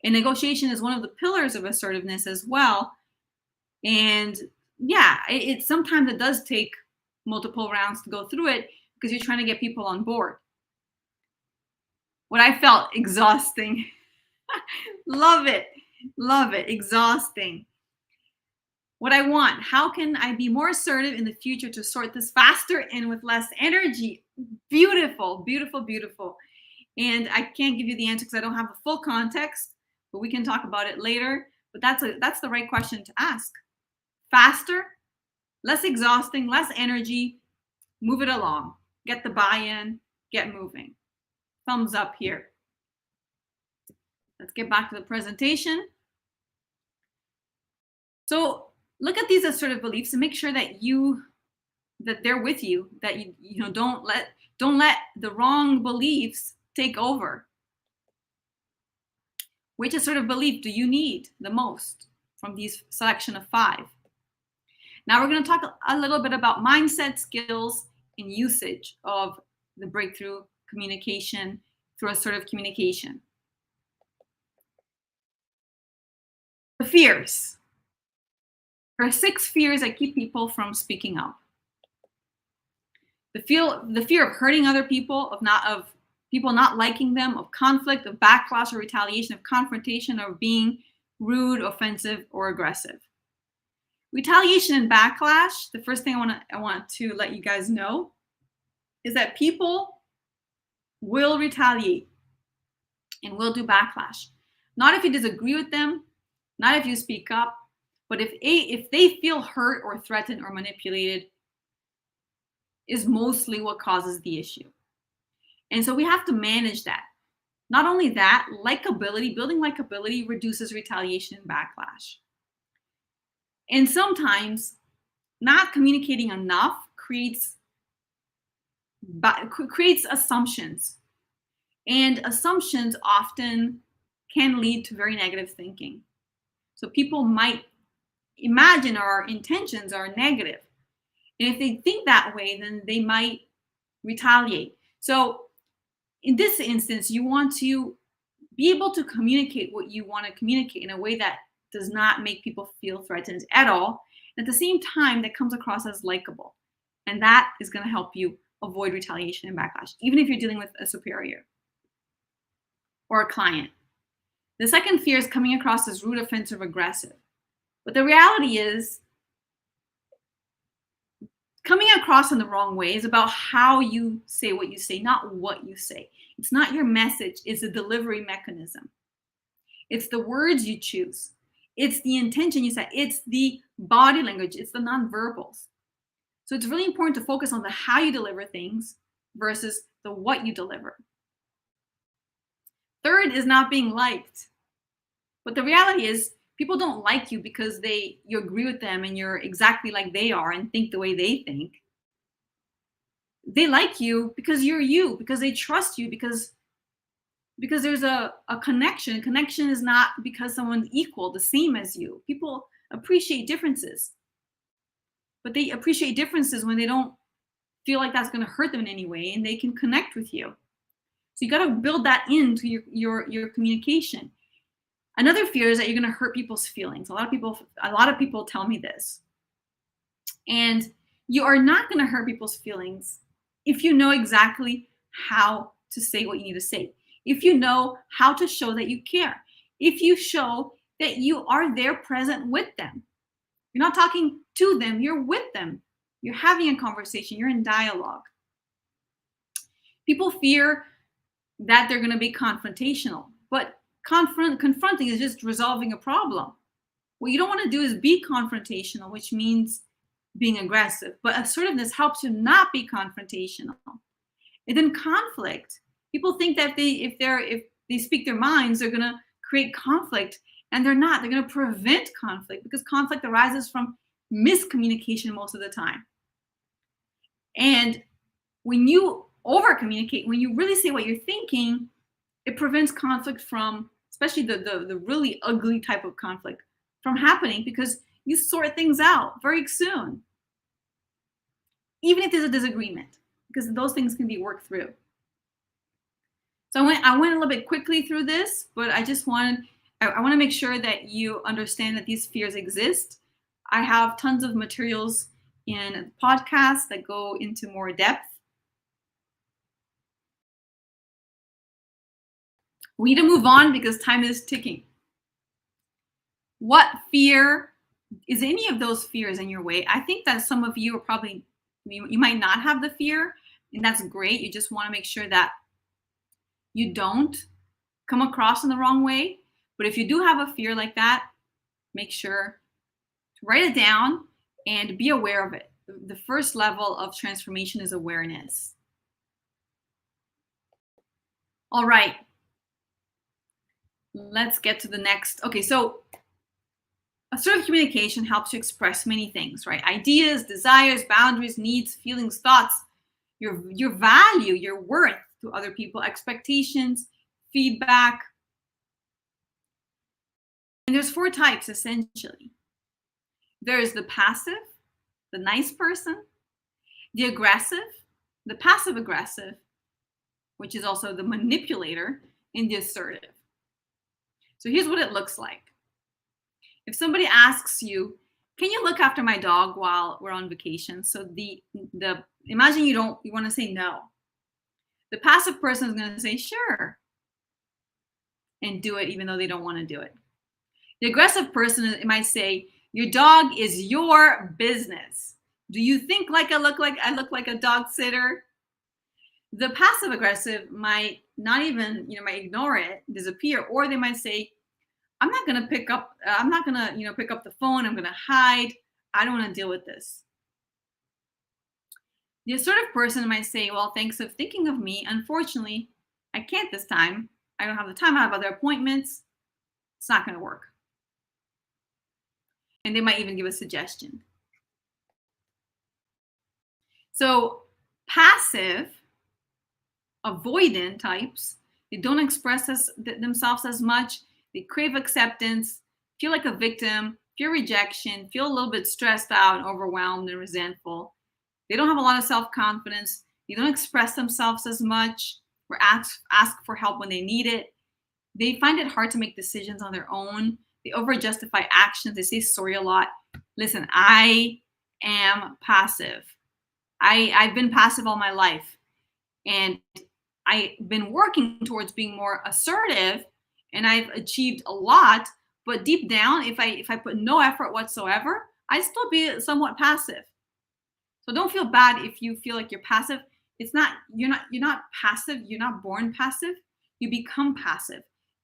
S1: and negotiation is one of the pillars of assertiveness as well. And yeah, it sometimes it does take multiple rounds to go through it, because you're trying to get people on board. What I felt exhausting. Love it. Exhausting. What I want, how can I be more assertive in the future to sort this faster and with less energy? Beautiful. And I can't give you the answer because I don't have the full context, but we can talk about it later. But that's the right question to ask. Faster, less exhausting, less energy, move it along. Get the buy-in, get moving. Thumbs up here. Let's get back to the presentation. So look at these assertive beliefs and make sure that they're with you, that you don't let the wrong beliefs take over. Which assertive belief do you need the most from these selection of 5? Now we're going to talk a little bit about mindset, skills, and usage of the breakthrough communication through assertive communication. The fears. There are 6 fears that keep people from speaking up. The fear of hurting other people, of people not liking them, of conflict, of backlash or retaliation, of confrontation, or being rude, offensive, or aggressive. Retaliation and backlash, the first thing I want to let you guys know is that people will retaliate and will do backlash. Not if you disagree with them, not if you speak up, but if they feel hurt or threatened or manipulated, is mostly what causes the issue. And so we have to manage that. Not only that, building likability reduces retaliation and backlash. And sometimes not communicating enough creates assumptions. And assumptions often can lead to very negative thinking. So people might imagine our intentions are negative. And if they think that way, then they might retaliate. So in this instance, you want to be able to communicate what you want to communicate in a way that does not make people feel threatened at all. And at the same time, that comes across as likable. And that is going to help you avoid retaliation and backlash, even if you're dealing with a superior or a client. The second fear is coming across as rude, offensive, aggressive. But the reality is, coming across in the wrong way is about how you say what you say, not what you say. It's not your message, it's a delivery mechanism. It's the words you choose. It's the intention you set. It's the body language. It's the nonverbals. So it's really important to focus on the how you deliver things versus the what you deliver. Third is not being liked. But the reality is, people don't like you because you agree with them and you're exactly like they are and think the way they think. They like you because you're you, because they trust you, because there's a connection. Connection is not because someone's equal, the same as you. People appreciate differences. But they appreciate differences when they don't feel like that's going to hurt them in any way, and they can connect with you. So you got to build that into your communication. Another fear is that you're going to hurt people's feelings. A lot of people tell me this. And you are not going to hurt people's feelings if you know exactly how to say what you need to say. If you know how to show that you care. If you show that you are there present with them. You're not talking to them, you're with them. You're having a conversation, you're in dialogue. People fear that they're going to be confrontational, but confronting is just resolving a problem. What you don't want to do is be confrontational, which means being aggressive. But assertiveness helps you not be confrontational. And then conflict. People think that if they speak their minds, they're going to create conflict, and they're not. They're going to prevent conflict because conflict arises from miscommunication most of the time. And when you over communicate, when you really say what you're thinking, it prevents conflict from, especially the really ugly type of conflict, from happening, because you sort things out very soon, even if there's a disagreement, because those things can be worked through. So I went a little bit quickly through this, but I want to make sure that you understand that these fears exist. I have tons of materials in podcasts that go into more depth. We need to move on because time is ticking. What fear is any of those fears in your way? I think that some of you are probably, you might not have the fear, and that's great. You just want to make sure that you don't come across in the wrong way. But if you do have a fear like that, make sure to write it down and be aware of it. The first level of transformation is awareness. All right. Let's get to the next. Okay, so assertive communication helps you express many things, right? Ideas, desires, boundaries, needs, feelings, thoughts, your value, your worth to other people, expectations, feedback. And there's 4 types essentially. There's the passive, the nice person, the aggressive, the passive aggressive, which is also the manipulator, and the assertive. So here's what it looks like. If somebody asks you, can you look after my dog while we're on vacation? So the imagine you want to say no. The passive person is going to say sure and do it even though they don't want to do it. The aggressive person might say, your dog is your business. Do you think I look like a dog sitter? The passive aggressive might not even, might ignore it, disappear, or they might say, I'm not going to pick up the phone. I'm going to hide. I don't want to deal with this. The assertive person might say, well, thanks for thinking of me. Unfortunately, I can't this time. I don't have the time. I have other appointments. It's not going to work. And they might even give a suggestion. So passive, avoidant types, they don't express themselves as much. They crave acceptance, feel like a victim, fear rejection, feel a little bit stressed out and overwhelmed and resentful. They don't have a lot of self-confidence. They don't express themselves as much or ask for help when they need it. They find it hard to make decisions on their own. They over-justify actions. They say sorry a lot. Listen, I am passive. I've been passive all my life. And I've been working towards being more assertive, and I've achieved a lot. But deep down, if I put no effort whatsoever, I'd still be somewhat passive. So don't feel bad if you feel like you're passive. You're not passive. You're not born passive. You become passive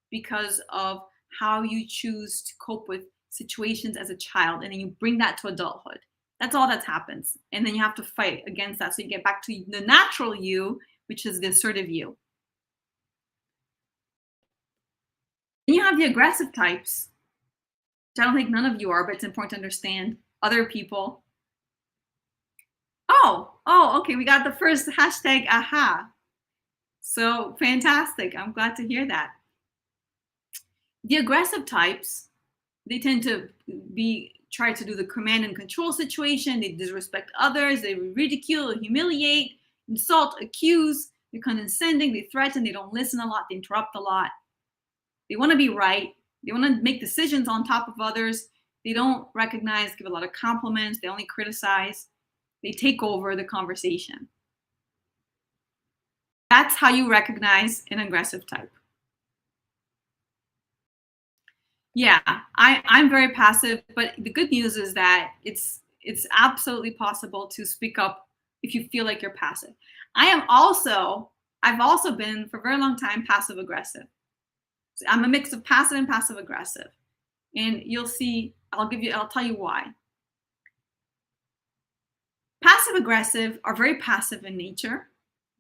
S1: because of how you choose to cope with situations as a child, and then you bring that to adulthood. That's all that happens. And then you have to fight against that so you get back to the natural you, which is the assertive you. Then you have the aggressive types, which I don't think none of you are, but it's important to understand other people. Oh, okay. We got the first hashtag aha. So fantastic. I'm glad to hear that. The aggressive types, they tend to try to do the command and control situation. They disrespect others. They ridicule, humiliate, insult, accuse. They're condescending. They threaten. They don't listen a lot. They interrupt a lot. They want to be right. They want to make decisions on top of others. They don't recognize, give a lot of compliments. They only criticize. They take over the conversation. That's how you recognize an aggressive type. Yeah, I'm very passive, but the good news is that it's absolutely possible to speak up if you feel like you're passive. I've also been for a very long time passive aggressive. So I'm a mix of passive and passive aggressive. And you'll see, I'll tell you why. Passive aggressive are very passive in nature,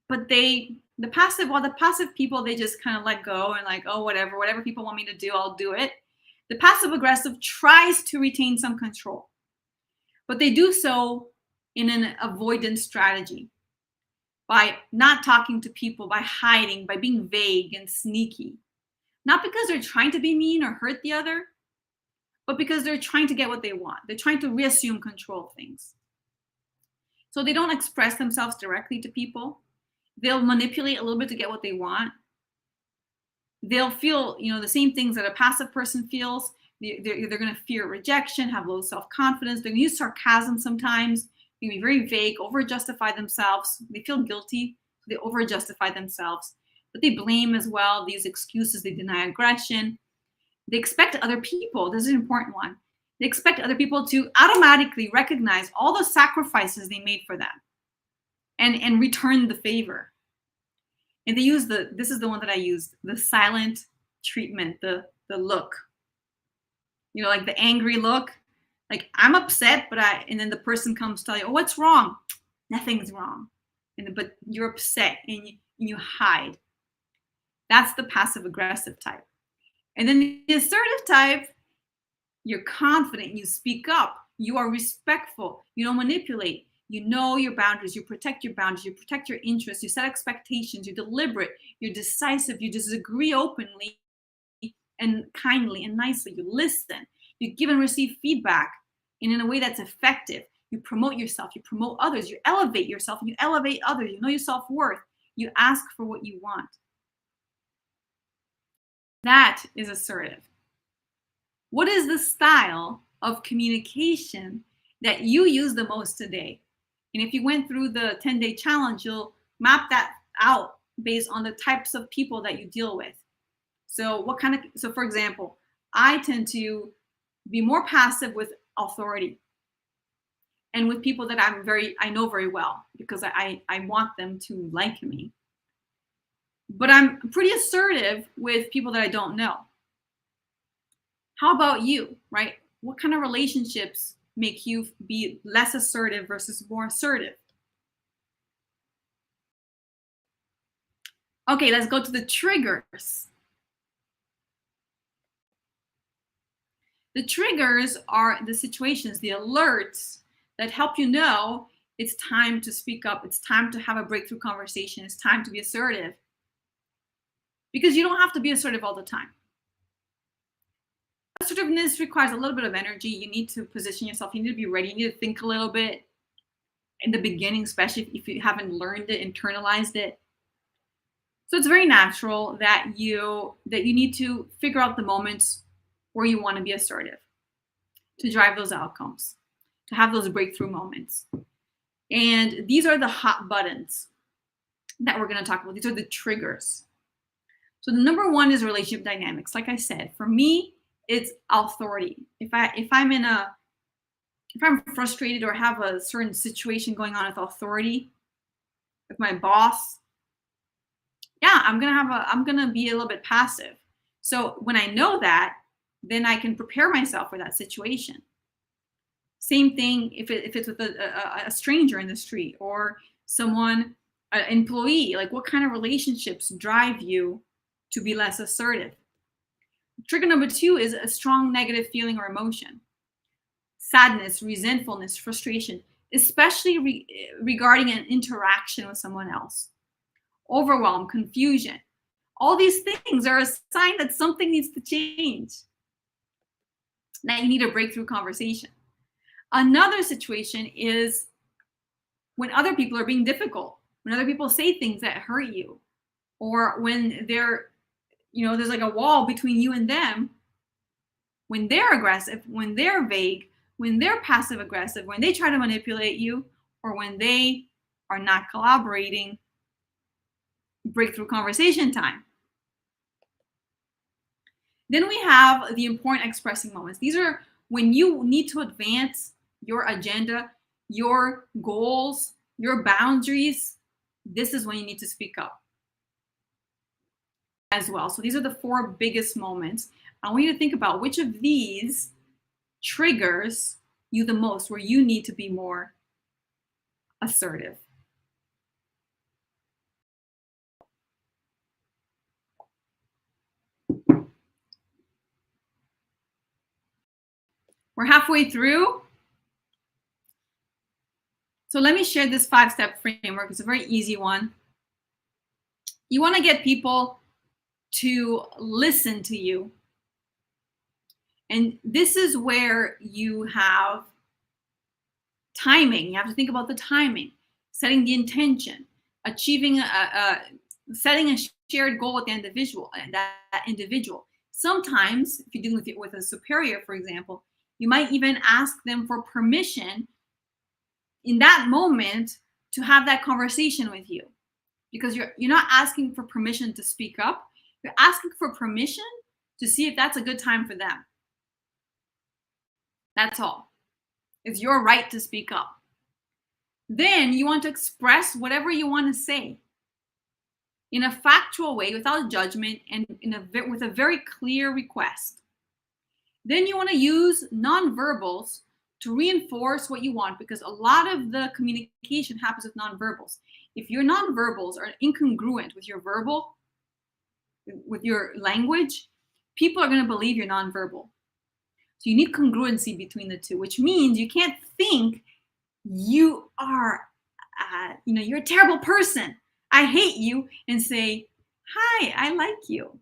S1: but the passive people, they just kind of let go and like, oh, whatever people want me to do, I'll do it. The passive aggressive tries to retain some control, but they do so in an avoidance strategy, by not talking to people, by hiding, by being vague and sneaky. Not because they're trying to be mean or hurt the other, but because they're trying to get what they want. They're trying to reassume control of things. So they don't express themselves directly to people. They'll manipulate a little bit to get what they want. They'll feel, the same things that a passive person feels. They're going to fear rejection, have low self-confidence. They're going to use sarcasm sometimes. They're going to be very vague, over-justify themselves. They feel guilty, so they over-justify themselves. But they blame as well. They use excuses. They deny aggression. They expect other people, this is an important one, they expect other people to automatically recognize all the sacrifices they made for them and return the favor. And they use this is the one that I used, the silent treatment, the look. Like the angry look, like I'm upset, and then the person comes to tell you, oh, what's wrong? Nothing's wrong. But you're upset and you hide. That's the passive aggressive type. And then the assertive type, you're confident, you speak up, you are respectful, you don't manipulate, you know your boundaries, you protect your boundaries, you protect your interests, you set expectations, you're deliberate, you're decisive, you disagree openly and kindly and nicely, you listen, you give and receive feedback and in a way that's effective. You promote yourself, you promote others, you elevate yourself, and you elevate others, you know your self-worth, you ask for what you want. That is assertive. What is the style of communication that you use the most today? And if you went through the 10-day challenge, you'll map that out based on the types of people that you deal with. So for example, I tend to be more passive with authority and with people that I know very well because I want them to like me. But I'm pretty assertive with people that I don't know. How about you, right? What kind of relationships make you be less assertive versus more assertive? Okay, let's go to the triggers. The triggers are the situations, the alerts that help you know it's time to speak up. It's time to have a breakthrough conversation. It's time to be assertive. Because you don't have to be assertive all the time. Assertiveness requires a little bit of energy. You need to position yourself. You need to be ready. You need to think a little bit in the beginning, especially if you haven't learned it, internalized it. So it's very natural that you need to figure out the moments where you want to be assertive, to drive those outcomes, to have those breakthrough moments. And these are the hot buttons that we're going to talk about. These are the triggers. So the number one is relationship dynamics. Like I said, for me, it's authority. If I'm frustrated or have a certain situation going on with authority, with my boss, yeah, I'm gonna be a little bit passive. So when I know that, then I can prepare myself for that situation. Same thing if it's with a stranger in the street or someone, an employee. Like, what kind of relationships drive you to be less assertive? Trigger number two is a strong negative feeling or emotion. Sadness, resentfulness, frustration, especially regarding an interaction with someone else. Overwhelm, confusion. All these things are a sign that something needs to change, that you need a breakthrough conversation. Another situation is when other people are being difficult, when other people say things that hurt you, or when there's like a wall between you and them, when they're aggressive, when they're vague, when they're passive aggressive, when they try to manipulate you, or when they are not collaborating. Breakthrough conversation time. Then we have the important expressing moments. These are when you need to advance your agenda, your goals, your boundaries. This is when you need to speak up as well. So these are the four biggest moments. I want you to think about which of these triggers you the most, where you need to be more assertive. We're halfway through. So let me share this 5-step framework. It's a very easy one. You want to get people to listen to you. And this is where you have timing. You have to think about the timing, setting the intention, achieving setting a shared goal with the individual. That individual. Sometimes, if you're dealing with a superior, for example, you might even ask them for permission in that moment to have that conversation with you, because you're not asking for permission to speak up. You're asking for permission to see if that's a good time for them. That's all. It's your right to speak up. Then you want to express whatever you want to say in a factual way, without judgment, and with a very clear request. Then you want to use nonverbals to reinforce what you want, because a lot of the communication happens with nonverbals. If your nonverbals are incongruent with your with your language, people are going to believe you're nonverbal. So you need congruency between the two, which means you can't think you are, you're a terrible person, I hate you, and say, hi, I like you.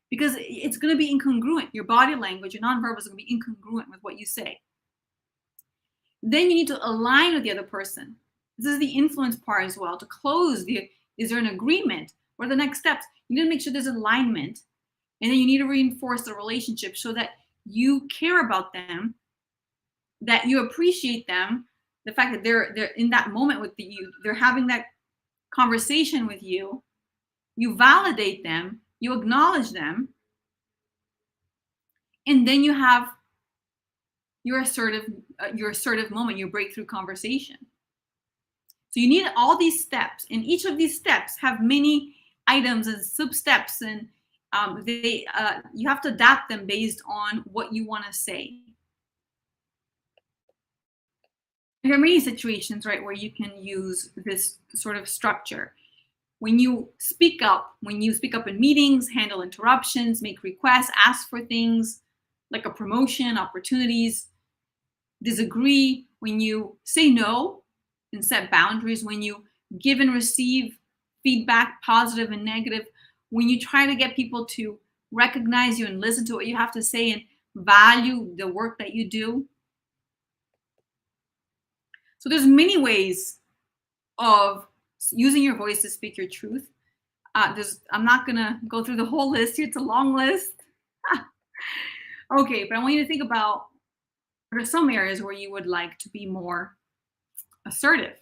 S1: Because it's going to be incongruent. Your body language, your nonverbal is going to be incongruent with what you say. Then you need to align with the other person. This is the influence part as well. To close is there an agreement? What are the next steps? You need to make sure there's alignment. And then you need to reinforce the relationship so that you care about them, that you appreciate them, the fact that they're in that moment with you, they're having that conversation with you, you validate them, you acknowledge them, and then you have your assertive moment, your breakthrough conversation. So you need all these steps, and each of these steps have many items and sub steps, and you have to adapt them based on what you want to say. There are many situations, right, where you can use this sort of structure. When you speak up in meetings, handle interruptions, make requests, ask for things like a promotion, opportunities, disagree, when you say no and set boundaries, when you give and receive feedback, positive and negative, when you try to get people to recognize you and listen to what you have to say and value the work that you do. So there's many ways of using your voice to speak your truth. I'm not going to go through the whole list here. It's a long list. Okay, but I want you to think about, what are some areas where you would like to be more assertive?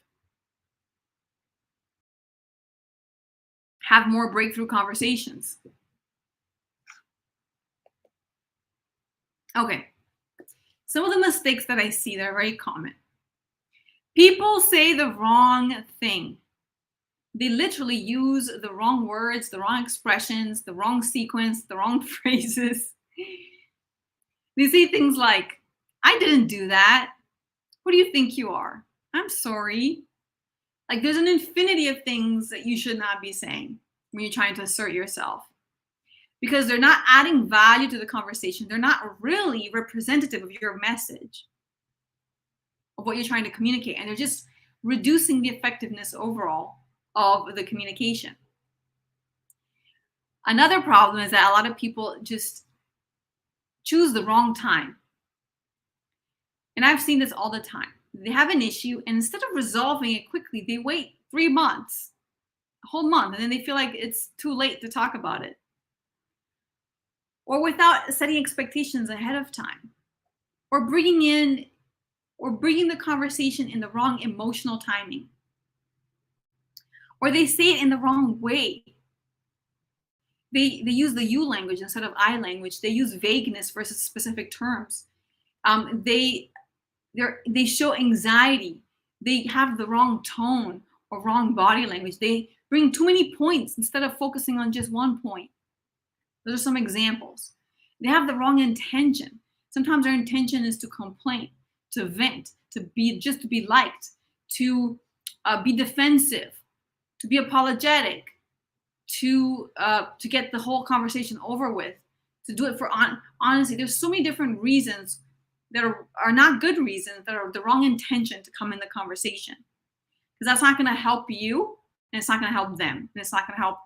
S1: Have more breakthrough conversations. Okay, some of the mistakes that I see that are very common. People say the wrong thing. They literally use the wrong words, the wrong expressions, the wrong sequence, the wrong phrases. They say things like, I didn't do that. Who do you think you are? I'm sorry. Like, there's an infinity of things that you should not be saying when you're trying to assert yourself, because they're not adding value to the conversation. They're not really representative of your message, of what you're trying to communicate, and they're just reducing the effectiveness overall of the communication. Another problem is that a lot of people just choose the wrong time. And I've seen this all the time. They have an issue, and instead of resolving it quickly, they wait 3 months, a whole month, and then they feel like it's too late to talk about it. Or without setting expectations ahead of time, or bringing the conversation in the wrong emotional timing, or they say it in the wrong way. They use the you language instead of I language. They use vagueness versus specific terms. They show anxiety. They have the wrong tone or wrong body language. They bring too many points instead of focusing on just one point. Those are some examples. They have the wrong intention. Sometimes their intention is to complain, to vent, to be liked, to be defensive, to be apologetic, to get the whole conversation over with, to do it for honesty. There's so many different reasons that are not good reasons, that are the wrong intention to come in the conversation. because that's not going to help you, and it's not going to help them, and it's not going to help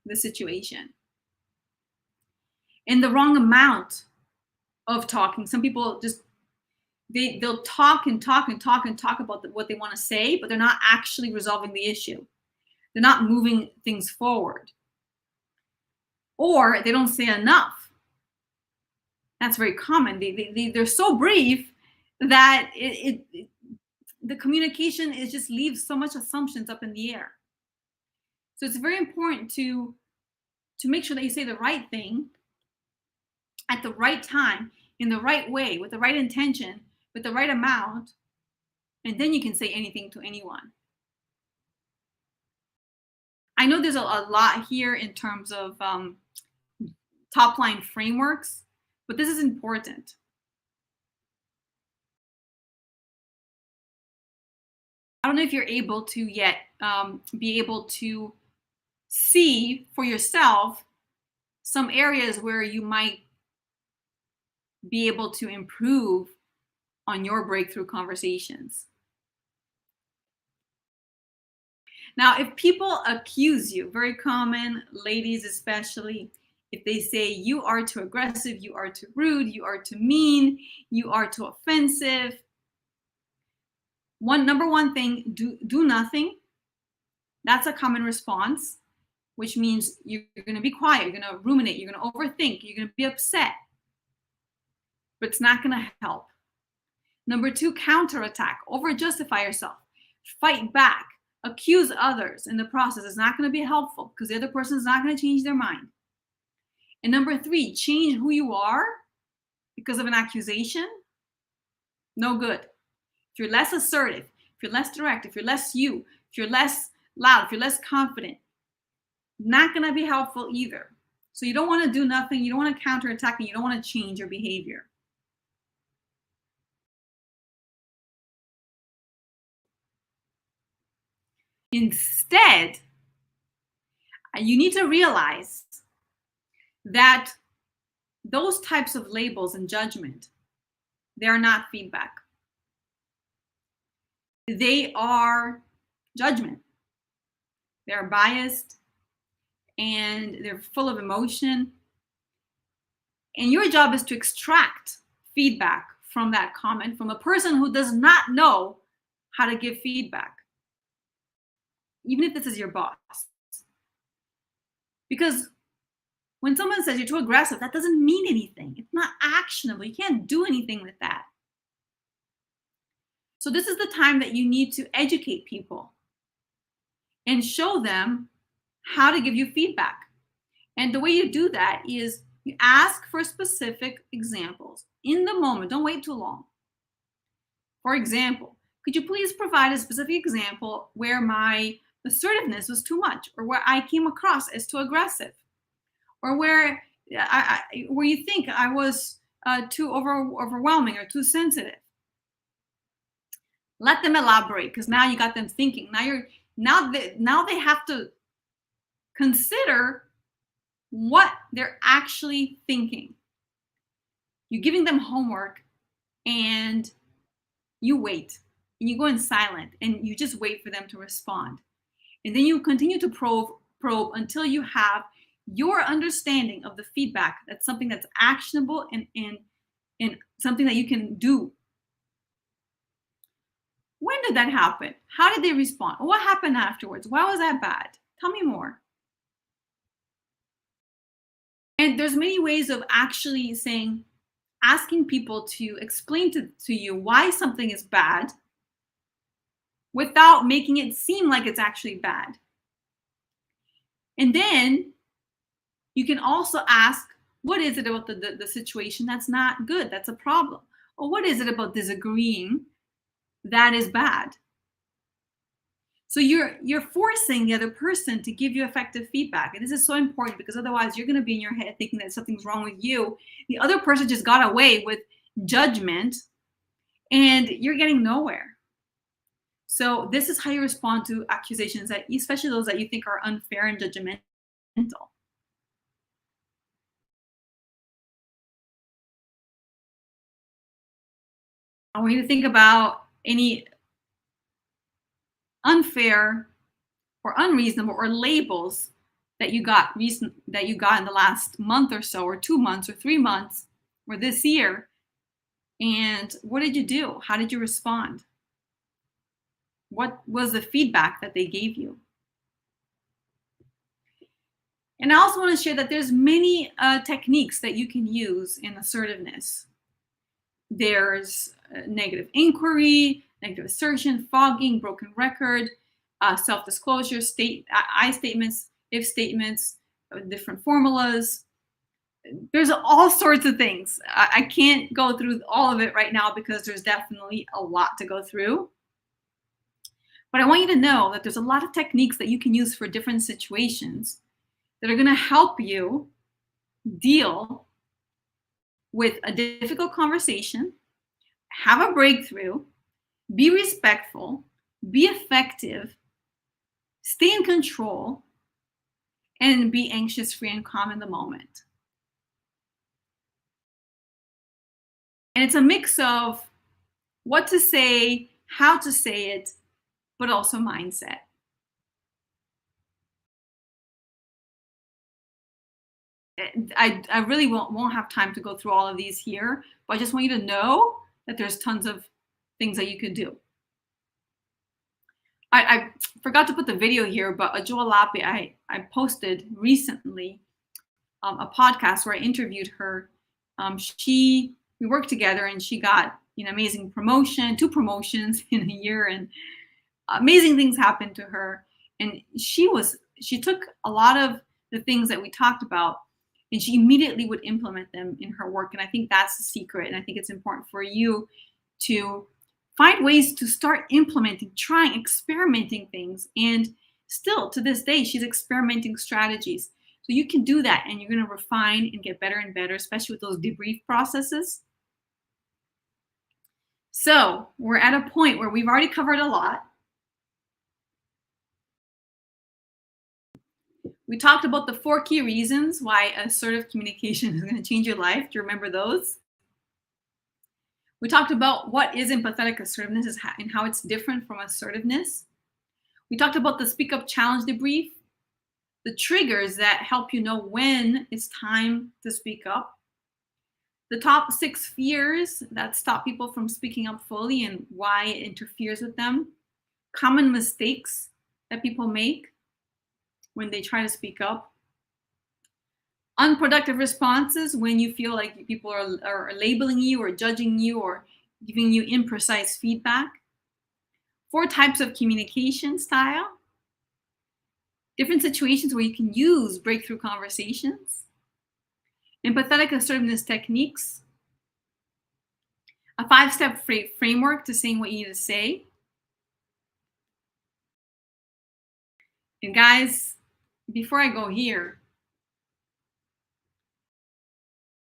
S1: the situation. And the wrong amount of talking. Some people just they'll talk and talk and talk and talk about what they want to say, but they're not actually resolving the issue. They're not moving things forward, or they don't say enough. That's very common. They're so brief that the communication is just leaves so much assumptions up in the air. So it's very important to make sure that you say the right thing at the right time, in the right way, with the right intention, with the right amount, and then you can say anything to anyone. I know there's a lot here in terms of top line frameworks, but this is important. I don't know if you're able to yet be able to see for yourself some areas where you might be able to improve on your breakthrough conversations. Now, if people accuse you, very common, ladies especially, if they say you are too aggressive, you are too rude, you are too mean, you are too offensive, number one thing, do nothing. That's a common response, which means you're going to be quiet, you're going to ruminate, you're going to overthink, you're going to be upset, but it's not going to help. Number two, counterattack, over justify yourself, fight back, accuse others in the process is not going to be helpful because the other person is not going to change their mind. And number three, change who you are because of an accusation. No good. If you're less assertive, if you're less direct, if you're less you, if you're less loud, if you're less confident, not going to be helpful either. So you don't want to do nothing. You don't want to counterattack, and you don't want to change your behavior. Instead, you need to realize that those types of labels and judgment, they are not feedback. They are judgment. They're biased and they're full of emotion. And your job is to extract feedback from that comment from a person who does not know how to give feedback, even if this is your boss. Because when someone says you're too aggressive, that doesn't mean anything. It's not actionable. You can't do anything with that. So this is the time that you need to educate people and show them how to give you feedback. And the way you do that is you ask for specific examples in the moment. Don't wait too long. For example, could you please provide a specific example where my assertiveness was too much, or where I came across as too aggressive, or where you think I was too overwhelming or too sensitive? Let them elaborate, because now you got them thinking. Now they have to consider what they're actually thinking. You're giving them homework, and you wait, and you go in silent, and you just wait for them to respond. And then you continue to probe until you have your understanding of the feedback. That's something that's actionable and something that you can do. When did that happen? How did they respond? What happened afterwards? Why was that bad? Tell me more. And there's many ways of actually asking people to explain to you why something is bad without making it seem like it's actually bad. And then you can also ask, what is it about the situation that's not good, that's a problem? Or what is it about disagreeing that is bad? So you're forcing the other person to give you effective feedback. And this is so important, because otherwise you're going to be in your head thinking that something's wrong with you. The other person just got away with judgment, and you're getting nowhere. So this is how you respond to accusations, that especially those that you think are unfair and judgmental. I want you to think about any unfair or unreasonable or labels that you got in the last month or so, or 2 months or 3 months or this year? And what did you do? How did you respond? What was the feedback that they gave you? And I also want to share that there's many techniques that you can use in assertiveness. There's negative inquiry, negative assertion, fogging, broken record, self-disclosure, I statements, if statements, different formulas. There's all sorts of things. I can't go through all of it right now because there's definitely a lot to go through. But I want you to know that there's a lot of techniques that you can use for different situations that are going to help you deal with a difficult conversation, have a breakthrough, be respectful, be effective, stay in control, and be anxious, free, and calm in the moment. And it's a mix of what to say, how to say it, but also mindset. I really won't have time to go through all of these here, but I just want you to know that there's tons of things that you could do. I forgot to put the video here, but Ajoa Lape, I posted recently a podcast where I interviewed her. We worked together, and she got an amazing promotion, 2 promotions in a year, and amazing things happened to her. And she took a lot of the things that we talked about, and she immediately would implement them in her work. And I think that's the secret. And I think it's important for you to find ways to start implementing, trying, experimenting things. And still to this day, she's experimenting strategies. So you can do that, and you're going to refine and get better and better, especially with those debrief processes. So we're at a point where we've already covered a lot. We talked about the 4 key reasons why assertive communication is going to change your life. Do you remember those? We talked about what is empathetic assertiveness and how it's different from assertiveness. We talked about the Speak Up Challenge debrief, the triggers that help you know when it's time to speak up, the top 6 fears that stop people from speaking up fully and why it interferes with them, common mistakes that people make when they try to speak up, unproductive responses when you feel like people are labeling you or judging you or giving you imprecise feedback, 4 types of communication style, different situations where you can use breakthrough conversations, empathetic assertiveness techniques, a 5-step framework to saying what you need to say. And guys, before I go here,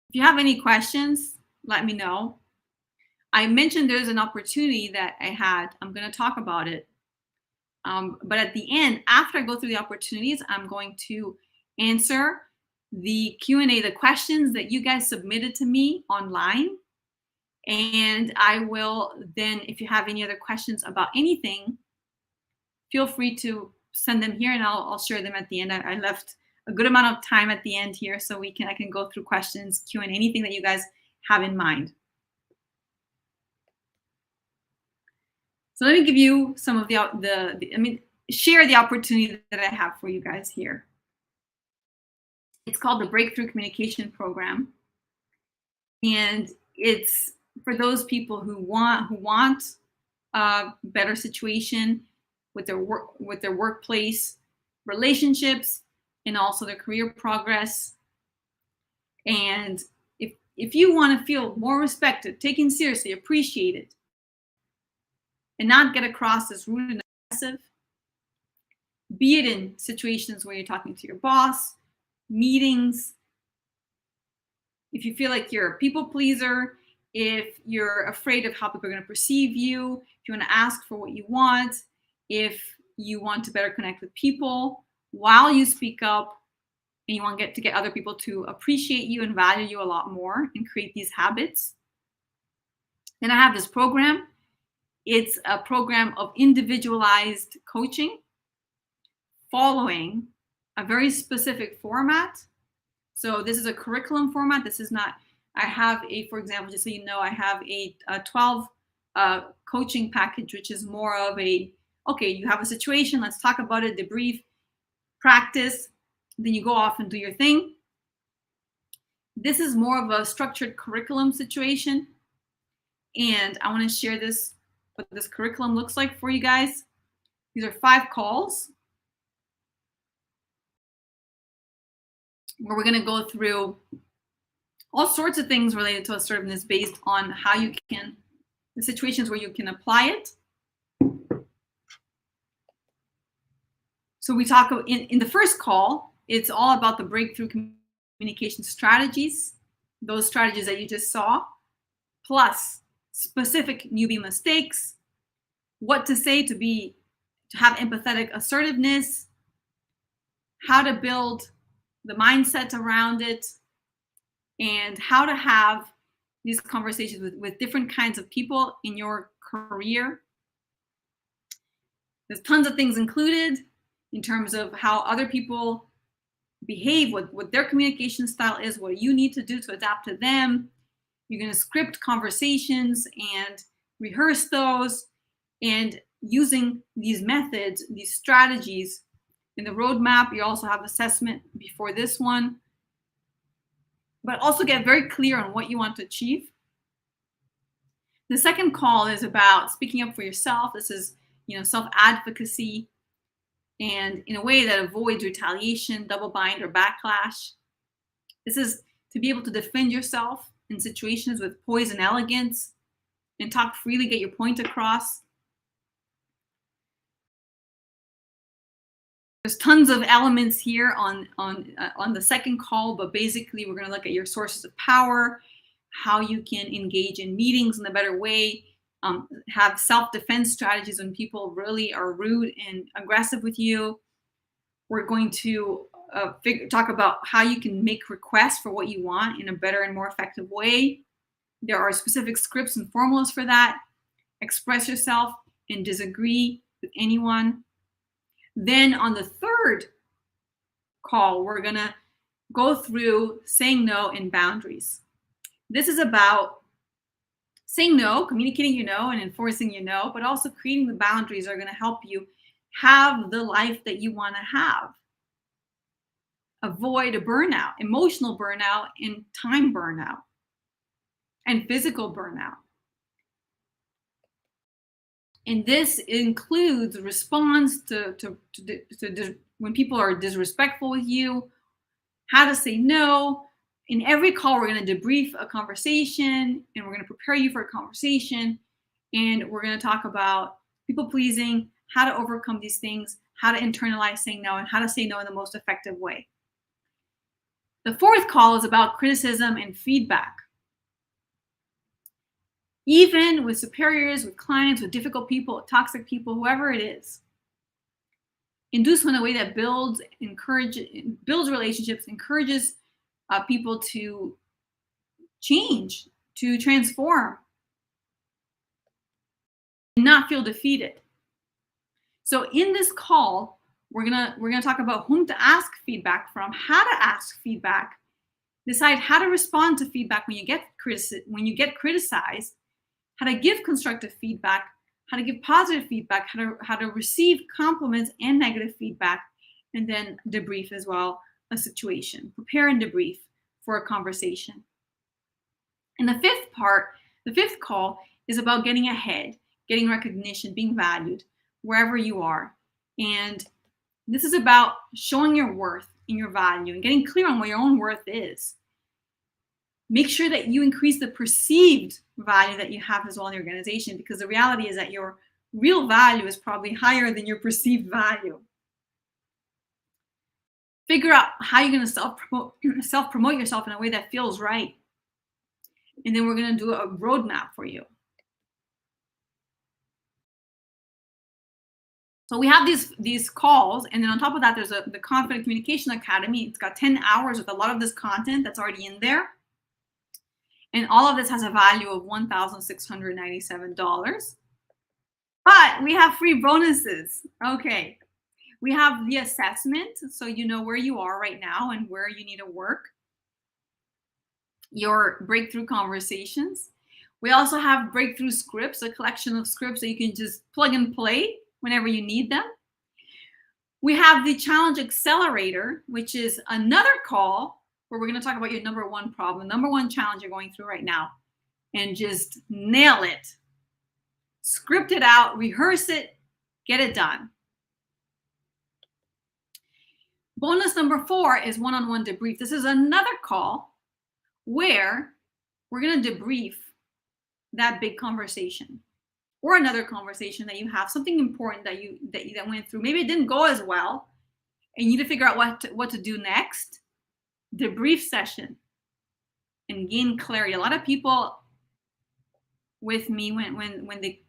S1: if you have any questions, let me know. I mentioned there's an opportunity that I had. I'm going to talk about it. But at the end, after I go through the opportunities, I'm going to answer the Q&A, the questions that you guys submitted to me online. And I will then, if you have any other questions about anything, feel free to send them here, and I'll share them at the end. I left a good amount of time at the end here so I can go through questions, Q&A, anything that you guys have in mind. So let me give you some of share the opportunity that I have for you guys here. It's called the Breakthrough Communication Program. And it's for those people who want a better situation with their workplace relationships and also their career progress. And if you want to feel more respected, taken seriously, appreciated, and not get across as rude and aggressive, be it in situations where you're talking to your boss, meetings, if you feel like you're a people pleaser, if you're afraid of how people are going to perceive you, if you want to ask for what you want, if you want to better connect with people while you speak up, and you want to get other people to appreciate you and value you a lot more and create these habits, then I have this program. It's a program of individualized coaching following a very specific format. So this is a curriculum format. This is not, I have a, for example, just so you know, I have a 12 coaching package, which is more of a, okay, you have a situation, let's talk about it, debrief, practice, then you go off and do your thing. This is more of a structured curriculum situation. And I want to share this, what this curriculum looks like for you guys. These are 5 calls where we're going to go through all sorts of things related to assertiveness based on how you can, the situations where you can apply it. So we talk in the first call, it's all about the breakthrough communication strategies, those strategies that you just saw, plus specific newbie mistakes, what to say to have empathetic assertiveness, how to build the mindset around it, and how to have these conversations with different kinds of people in your career. There's tons of things included in terms of how other people behave, what their communication style is, what you need to do to adapt to them. You're going to script conversations and rehearse those, and using these methods, these strategies in the roadmap. You also have assessment before this one, but also get very clear on what you want to achieve. The second call is about speaking up for yourself. This is, self-advocacy, and in a way that avoids retaliation, double bind, or backlash. This is to be able to defend yourself in situations with poise and elegance, and talk freely, get your point across. There's tons of elements here on the second call, but basically we're going to look at your sources of power, how you can engage in meetings in a better way, have self-defense strategies when people really are rude and aggressive with you. We're going to talk about how you can make requests for what you want in a better and more effective way. There are specific scripts and formulas for that. Express yourself and disagree with anyone. Then on the third call, we're going to go through saying no and boundaries. This is about saying no, communicating your no, and enforcing your no, but also creating the boundaries are going to help you have the life that you want to have. Avoid a burnout, emotional burnout, and time burnout, and physical burnout. And this includes response to when people are disrespectful with you, how to say no. In every call, we're going to debrief a conversation, and we're going to prepare you for a conversation. And we're going to talk about people pleasing, how to overcome these things, how to internalize saying no, and how to say no in the most effective way. The fourth call is about criticism and feedback. Even with superiors, with clients, with difficult people, toxic people, whoever it is, induce in a way that builds relationships, encourages people to change, to transform, and not feel defeated. So in this call, we're gonna talk about whom to ask feedback from, how to ask feedback, decide how to respond to feedback when you get criticized, how to give constructive feedback, how to give positive feedback, how to receive compliments and negative feedback, and then debrief as well a situation. Prepare and debrief for a conversation. And the fifth call is about getting ahead, getting recognition, being valued wherever you are. And this is about showing your worth and your value and getting clear on what your own worth is. Make sure that you increase the perceived value that you have as well in the organization, because the reality is that your real value is probably higher than your perceived value. Figure out how you're going to self-promote yourself in a way that feels right. And then we're going to do a roadmap for you. So we have these calls, and then on top of that, there's the Confident Communication Academy. It's got 10 hours with a lot of this content that's already in there. And all of this has a value of $1,697. But we have free bonuses. Okay. We have the assessment, so you know where you are right now and where you need to work. Your breakthrough conversations. We also have breakthrough scripts, a collection of scripts that you can just plug and play whenever you need them. We have the challenge accelerator, which is another call where we're going to talk about your number one problem, number one challenge you're going through right now, and just nail it. Script it out, rehearse it, get it done. Bonus number 4 is one-on-one debrief. This is another call where we're going to debrief that big conversation or another conversation that you have, something important that went through. Maybe it didn't go as well and you need to figure out what to do next. Debrief session and gain clarity. A lot of people with me when they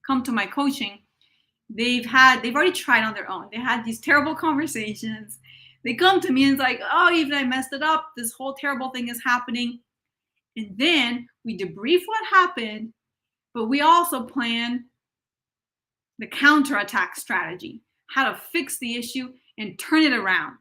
S1: come to my coaching, they've already tried on their own. They had these terrible conversations. They come to me and it's like, oh, even I messed it up. This whole terrible thing is happening. And then we debrief what happened, but we also plan the counterattack strategy, how to fix the issue and turn it around.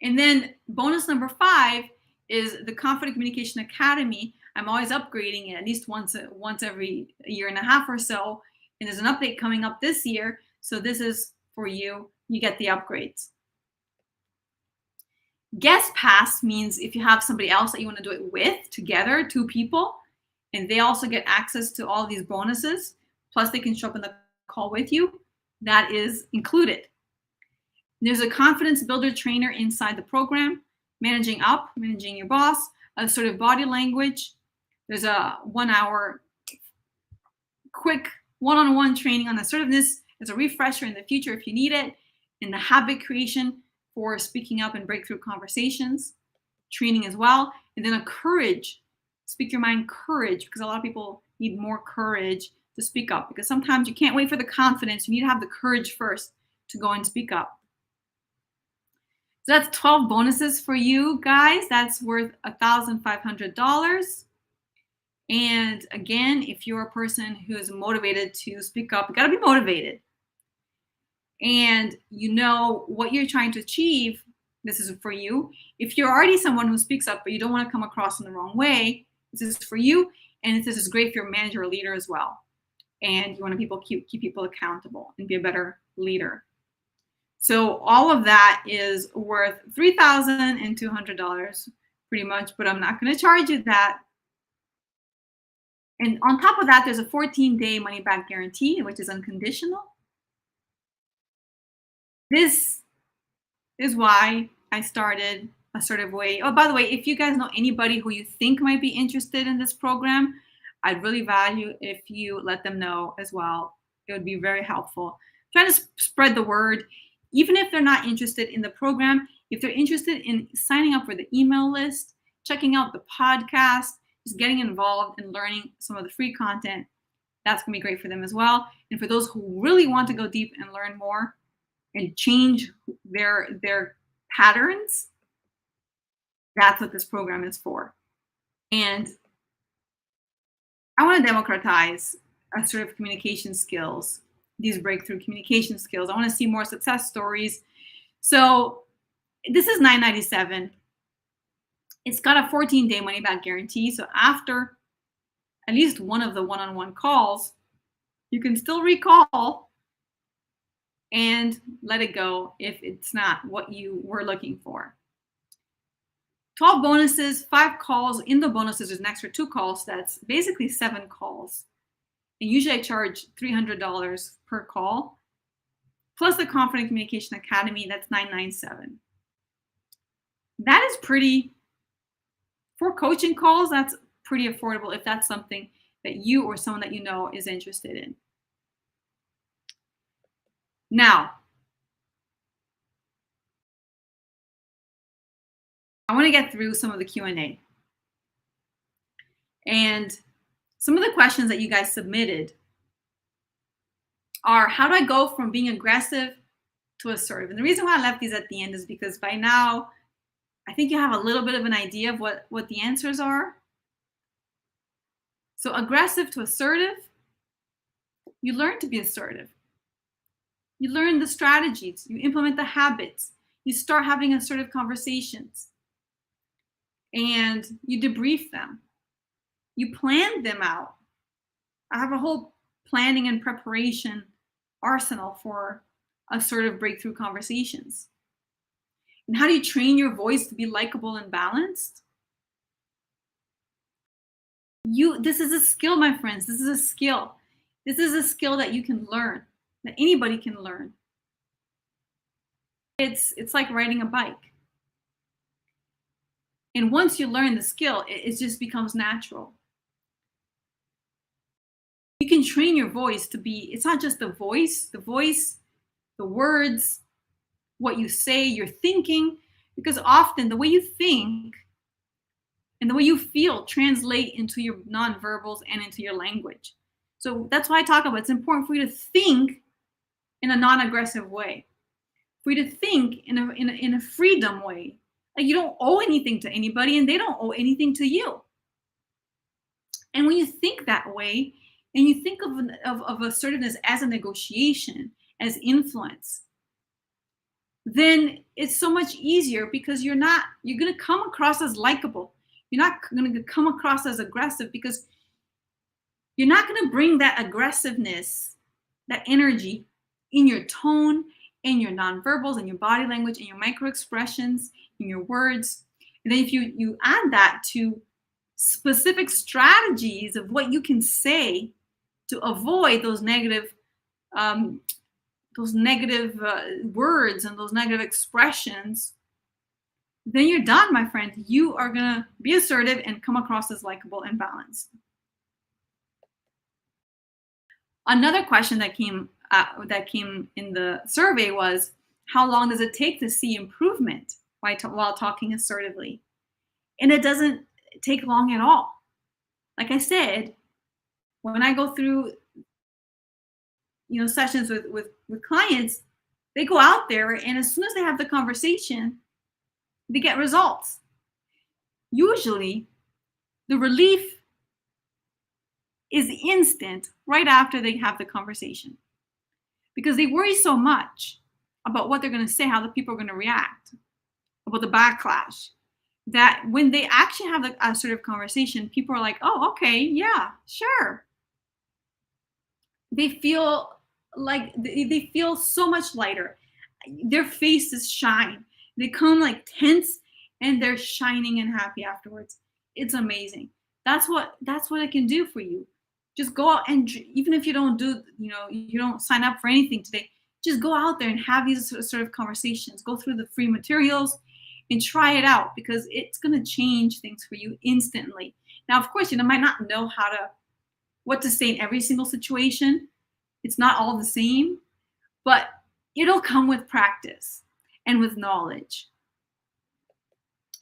S1: And then bonus number 5 is the Confident Communication Academy. I'm always upgrading it at least once every year and a half or so. And there's an update coming up this year. So this is for you. You get the upgrades. Guest pass means if you have somebody else that you want to do it with together, 2 people, and they also get access to all these bonuses, plus they can show up in the call with you, that is included. There's a confidence builder trainer inside the program, managing up, managing your boss, assertive body language. There's a 1-hour quick one-on-one training on assertiveness as a refresher in the future if you need it, and the habit creation for speaking up and breakthrough conversations, training as well, and then a courage, speak your mind courage, because a lot of people need more courage to speak up, because sometimes you can't wait for the confidence. You need to have the courage first to go and speak up. So that's 12 bonuses for you guys. That's worth $1,500. And again, if you're a person who is motivated to speak up, you got to be motivated. And you know what you're trying to achieve, this is for you. If you're already someone who speaks up, but you don't want to come across in the wrong way, this is for you. And this is great if you're a manager or leader as well. And you want to keep people accountable and be a better leader. So all of that is worth $3,200 pretty much, but I'm not going to charge you that. And on top of that, there's a 14-day money-back guarantee, which is unconditional. This is why I started Assertive Way. Oh, by the way, if you guys know anybody who you think might be interested in this program, I'd really value if you let them know as well. It would be very helpful. Trying to spread the word, even if they're not interested in the program, if they're interested in signing up for the email list, checking out the podcast, just getting involved and learning some of the free content, that's going to be great for them as well. And for those who really want to go deep and learn more and change their patterns, that's what this program is for. And I want to democratize assertive communication skills, these breakthrough communication skills. I want to see more success stories. So this is $997. It's got a 14-day money-back guarantee. So after at least one of the one-on-one calls, you can still recall and let it go if it's not what you were looking for. 12 bonuses, 5 calls. In the bonuses, there's an extra 2 calls. That's basically 7 calls. And usually I charge $300 per call. Plus the Confident Communication Academy, that's $997. That is pretty, for coaching calls, that's pretty affordable if that's something that you or someone that you know is interested in. Now, I want to get through some of the Q&A. And some of the questions that you guys submitted are, how do I go from being aggressive to assertive? And the reason why I left these at the end is because by now, I think you have a little bit of an idea of what the answers are. So aggressive to assertive, you learn to be assertive. You learn the strategies, you implement the habits, you start having assertive conversations, and you debrief them. You plan them out. I have a whole planning and preparation arsenal for assertive breakthrough conversations. And how do you train your voice to be likable and balanced? This is a skill, my friends. This is a skill. This is a skill that you can learn, that anybody can learn. It's like riding a bike. And once you learn the skill, it just becomes natural. You can train your voice to be, it's not just the voice, the words, what you say, your thinking, because often the way you think and the way you feel translate into your nonverbals and into your language. So that's why I talk about it's important for you to think in a non-aggressive way, for you to think in a freedom way. Like you don't owe anything to anybody and they don't owe anything to you. And when you think that way, and you think of assertiveness as a negotiation, as influence, then it's so much easier because you're going to come across as likable. You're not going to come across as aggressive because you're not going to bring that aggressiveness, that energy in your tone, in your nonverbals, in your body language, in your micro expressions, in your words. And then if you add that to specific strategies of what you can say to avoid those negative words and those negative expressions, then you're done, my friend. You are gonna be assertive and come across as likable and balanced. Another question that came in the survey was, how long does it take to see improvement while talking assertively? And it doesn't take long at all. Like I said, when I go through sessions with clients, they go out there and as soon as they have the conversation, they get results. Usually the relief is instant right after they have the conversation, because they worry so much about what they're going to say, how the people are going to react, about the backlash, that when they actually have the assertive conversation, people are like, oh, okay, yeah, sure. They feel like they feel so much lighter. Their faces shine. They come like tense and they're shining and happy afterwards. It's amazing. That's what it can do for you. Just go out and even if you don't you don't sign up for anything today, just go out there and have these sort of conversations. Go through the free materials and try it out, because it's going to change things for you instantly. Now, of course, you might not know what to say in every single situation. It's not all the same, but it'll come with practice and with knowledge.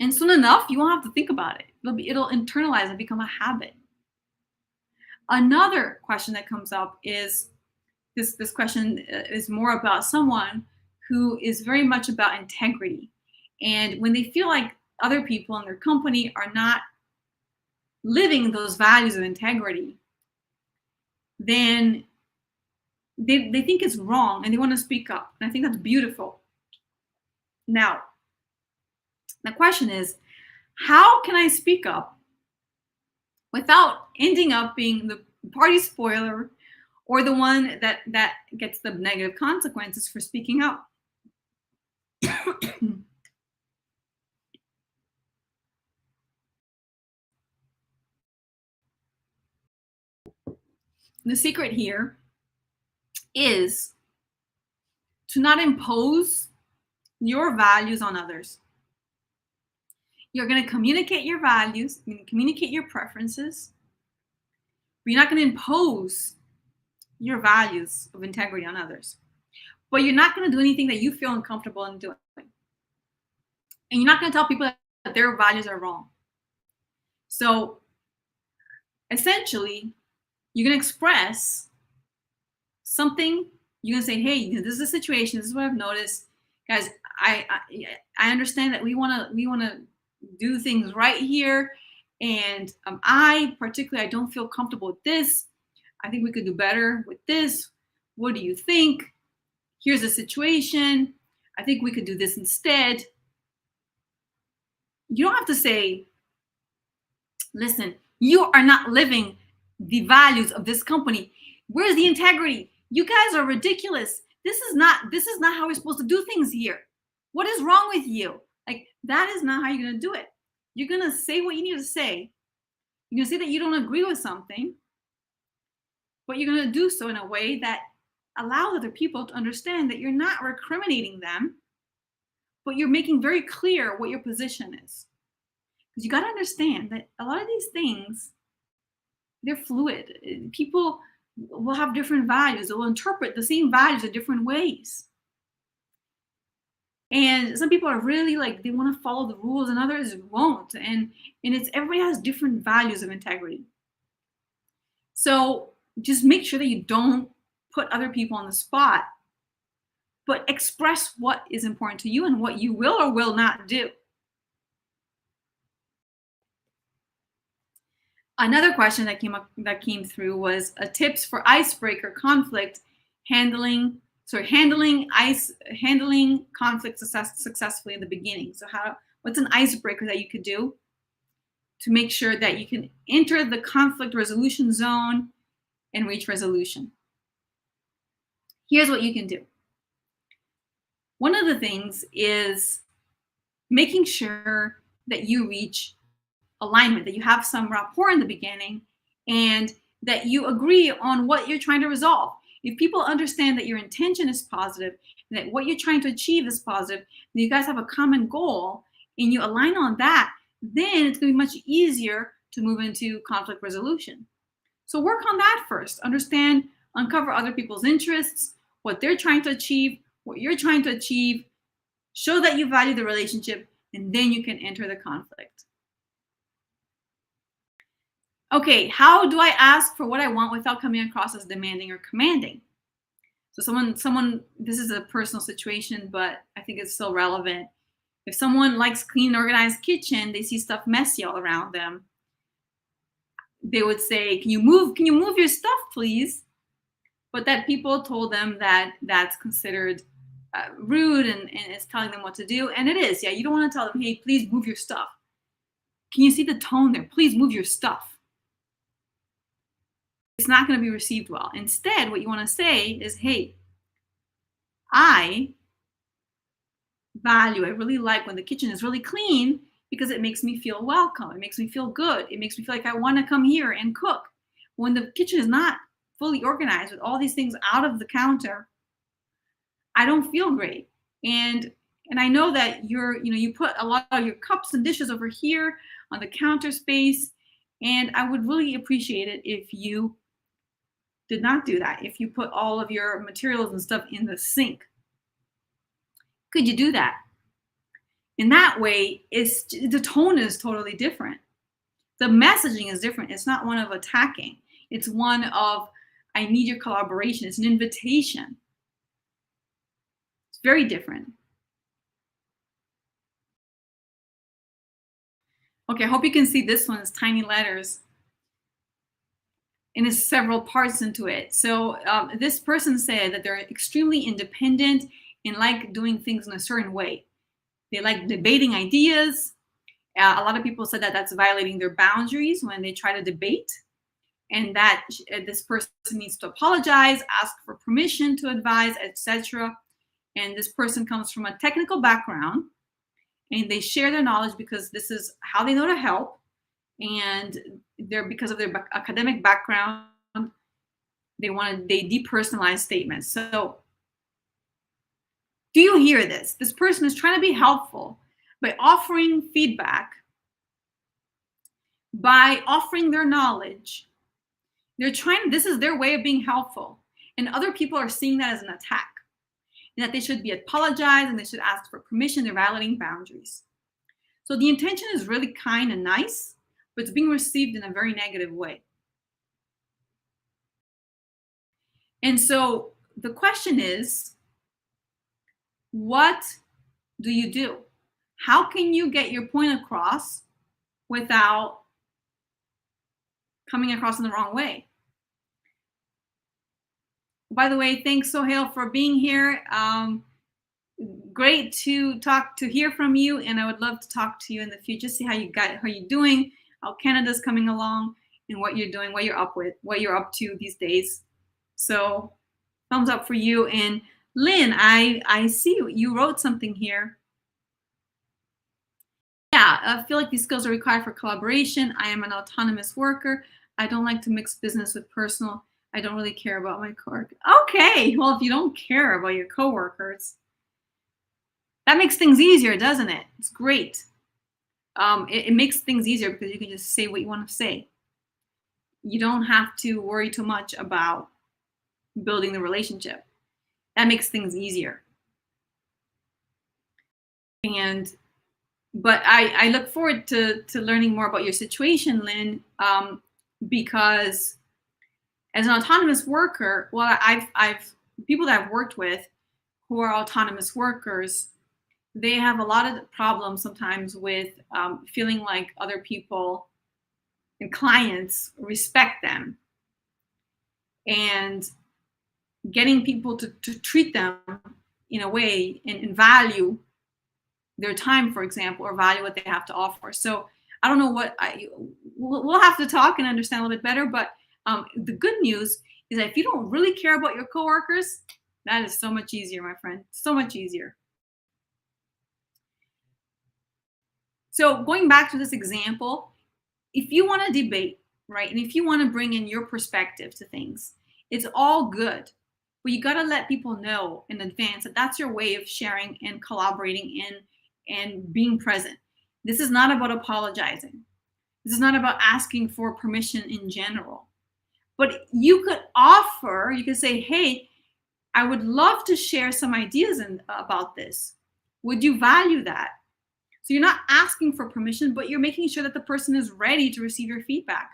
S1: And soon enough, you won't have to think about it. It'll internalize and become a habit. Another question that comes up is this question is more about someone who is very much about integrity. And when they feel like other people in their company are not living those values of integrity, then they think it's wrong and they want to speak up. And I think that's beautiful. Now, the question is, how can I speak up without ending up being the party spoiler or the one that gets the negative consequences for speaking up? The secret here is to not impose your values on others. You're going to communicate your values, you're going to communicate your preferences, but you're not going to impose your values of integrity on others. But you're not going to do anything that you feel uncomfortable in doing. And you're not going to tell people that their values are wrong. So essentially, you're going to express something. You're going to say, hey, this is the situation. This is what I've noticed. Guys, I understand that we want to do things right here. And I don't feel comfortable with this. I think we could do better with this. What do you think? Here's the situation. I think we could do this instead. You don't have to say, listen, you are not living the values of this company. Where's the integrity? You guys are ridiculous. This is not how we're supposed to do things here. What is wrong with you? Like, that is not how you're going to do it. You're going to say what you need to say. You're going to say that you don't agree with something, but you're going to do so in a way that allows other people to understand that you're not recriminating them, but you're making very clear what your position is. Because you got to understand that a lot of these things, they're fluid. People will have different values. They will interpret the same values in different ways. And some people are really like, they want to follow the rules and others won't. And it's everybody has different values of integrity. So just make sure that you don't put other people on the spot, but express what is important to you and what you will or will not do. Another question that came through was tips for icebreaker conflict handling conflict successfully in the beginning. So what's an icebreaker that you could do to make sure that you can enter the conflict resolution zone and reach resolution? Here's what you can do. One of the things is making sure that you reach alignment, that you have some rapport in the beginning, and that you agree on what you're trying to resolve. If people understand that your intention is positive, that what you're trying to achieve is positive, that you guys have a common goal, and you align on that, then it's going to be much easier to move into conflict resolution. So work on that first. Uncover other people's interests, what they're trying to achieve, what you're trying to achieve. Show that you value the relationship, and then you can enter the conflict. Okay, how do I ask for what I want without coming across as demanding or commanding? So someone, this is a personal situation, but I think it's still relevant. If someone likes clean, organized kitchen, they see stuff messy all around them, they would say, can you move your stuff, please? But that people told them that that's considered rude and it's telling them what to do. And it is, yeah, you don't want to tell them, hey, please move your stuff. Can you see the tone there? Please move your stuff. It's not going to be received well. Instead, what you want to say is, hey, I really like when the kitchen is really clean because it makes me feel welcome. It makes me feel good. It makes me feel like I want to come here and cook. When the kitchen is not fully organized with all these things out of the counter, I don't feel great. And I know that you put a lot of your cups and dishes over here on the counter space, and I would really appreciate it if you did not do that. If you put all of your materials and stuff in the sink, could you do that? In that way, the tone is totally different. The messaging is different. It's not one of attacking. It's one of, I need your collaboration. It's an invitation. It's very different. Okay, I hope you can see this one. It's tiny letters. And it's several parts into it. So this person said that they're extremely independent and like doing things in a certain way. They like debating ideas. A lot of people said that that's violating their boundaries when they try to debate, and that this person needs to apologize, ask for permission to advise, etc. And this person comes from a technical background, and they share their knowledge because this is how they know to help. And because of their academic background, they depersonalize statements. So do you hear this? This person is trying to be helpful by offering feedback, by offering their knowledge. This is their way of being helpful. And other people are seeing that as an attack, and that they should be apologized and they should ask for permission. They're violating boundaries. So the intention is really kind and nice, but it's being received in a very negative way. And so the question is, what do you do? How can you get your point across without coming across in the wrong way. By the way, thanks Sohail for being here. Great to hear from you, and I would love to talk to you in the future, see how you're doing, how Canada's coming along, and what you're doing, what you're up to these days. So thumbs up for you. And Lynn, I see you wrote something here. Yeah, I feel like these skills are required for collaboration. I am an autonomous worker. I don't like to mix business with personal. I don't really care about my coworkers. Okay, well, if you don't care about your coworkers, that makes things easier, doesn't it? It's great. It makes things easier because you can just say what you want to say. You don't have to worry too much about building the relationship. That makes things easier. But I look forward to learning more about your situation, Lynn, because as an autonomous worker, well, I've people that I've worked with who are autonomous workers, they have a lot of problems sometimes with feeling like other people and clients respect them, and getting people to treat them in a way and value their time, for example, or value what they have to offer. So I don't know we'll have to talk and understand a little bit better, but the good news is that if you don't really care about your coworkers, that is so much easier, my friend, so much easier. So going back to this example, if you want to debate, right, and if you want to bring in your perspective to things, it's all good. But you got to let people know in advance that that's your way of sharing and collaborating and being present. This is not about apologizing. This is not about asking for permission in general. But you could say, hey, I would love to share some ideas about this. Would you value that? So you're not asking for permission, but you're making sure that the person is ready to receive your feedback.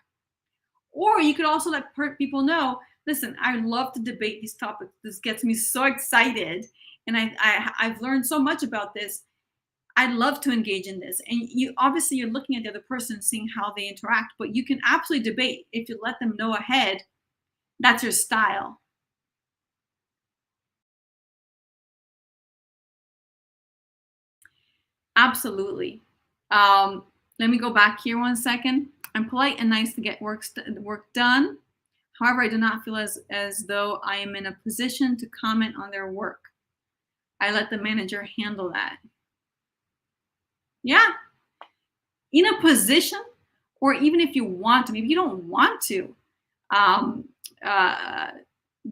S1: Or you could also let people know, listen, I love to debate these topics. This gets me so excited. And I've learned so much about this. I'd love to engage in this. And you're looking at the other person, seeing how they interact, but you can absolutely debate if you let them know ahead. That's your style. Absolutely. Let me go back here 1 second. I'm polite and nice to get work done. However, I do not feel as though I am in a position to comment on their work. I let the manager handle that. Yeah. In a position, or even if you want to, maybe you don't want to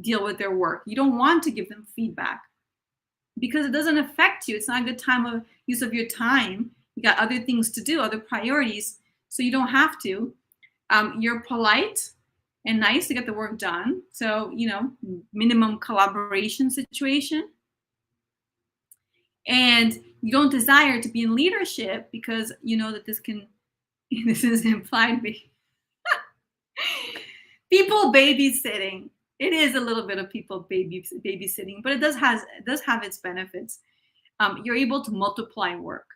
S1: deal with their work. You don't want to give them feedback because it doesn't affect you. It's not a good use of your time. You got other things to do, other priorities, so you don't have to. You're polite and nice to get the work done. So, minimum collaboration situation. And you don't desire to be in leadership because you know that this is implied people babysitting. It is a little bit of people babysitting, but it does have its benefits. You're able to multiply work,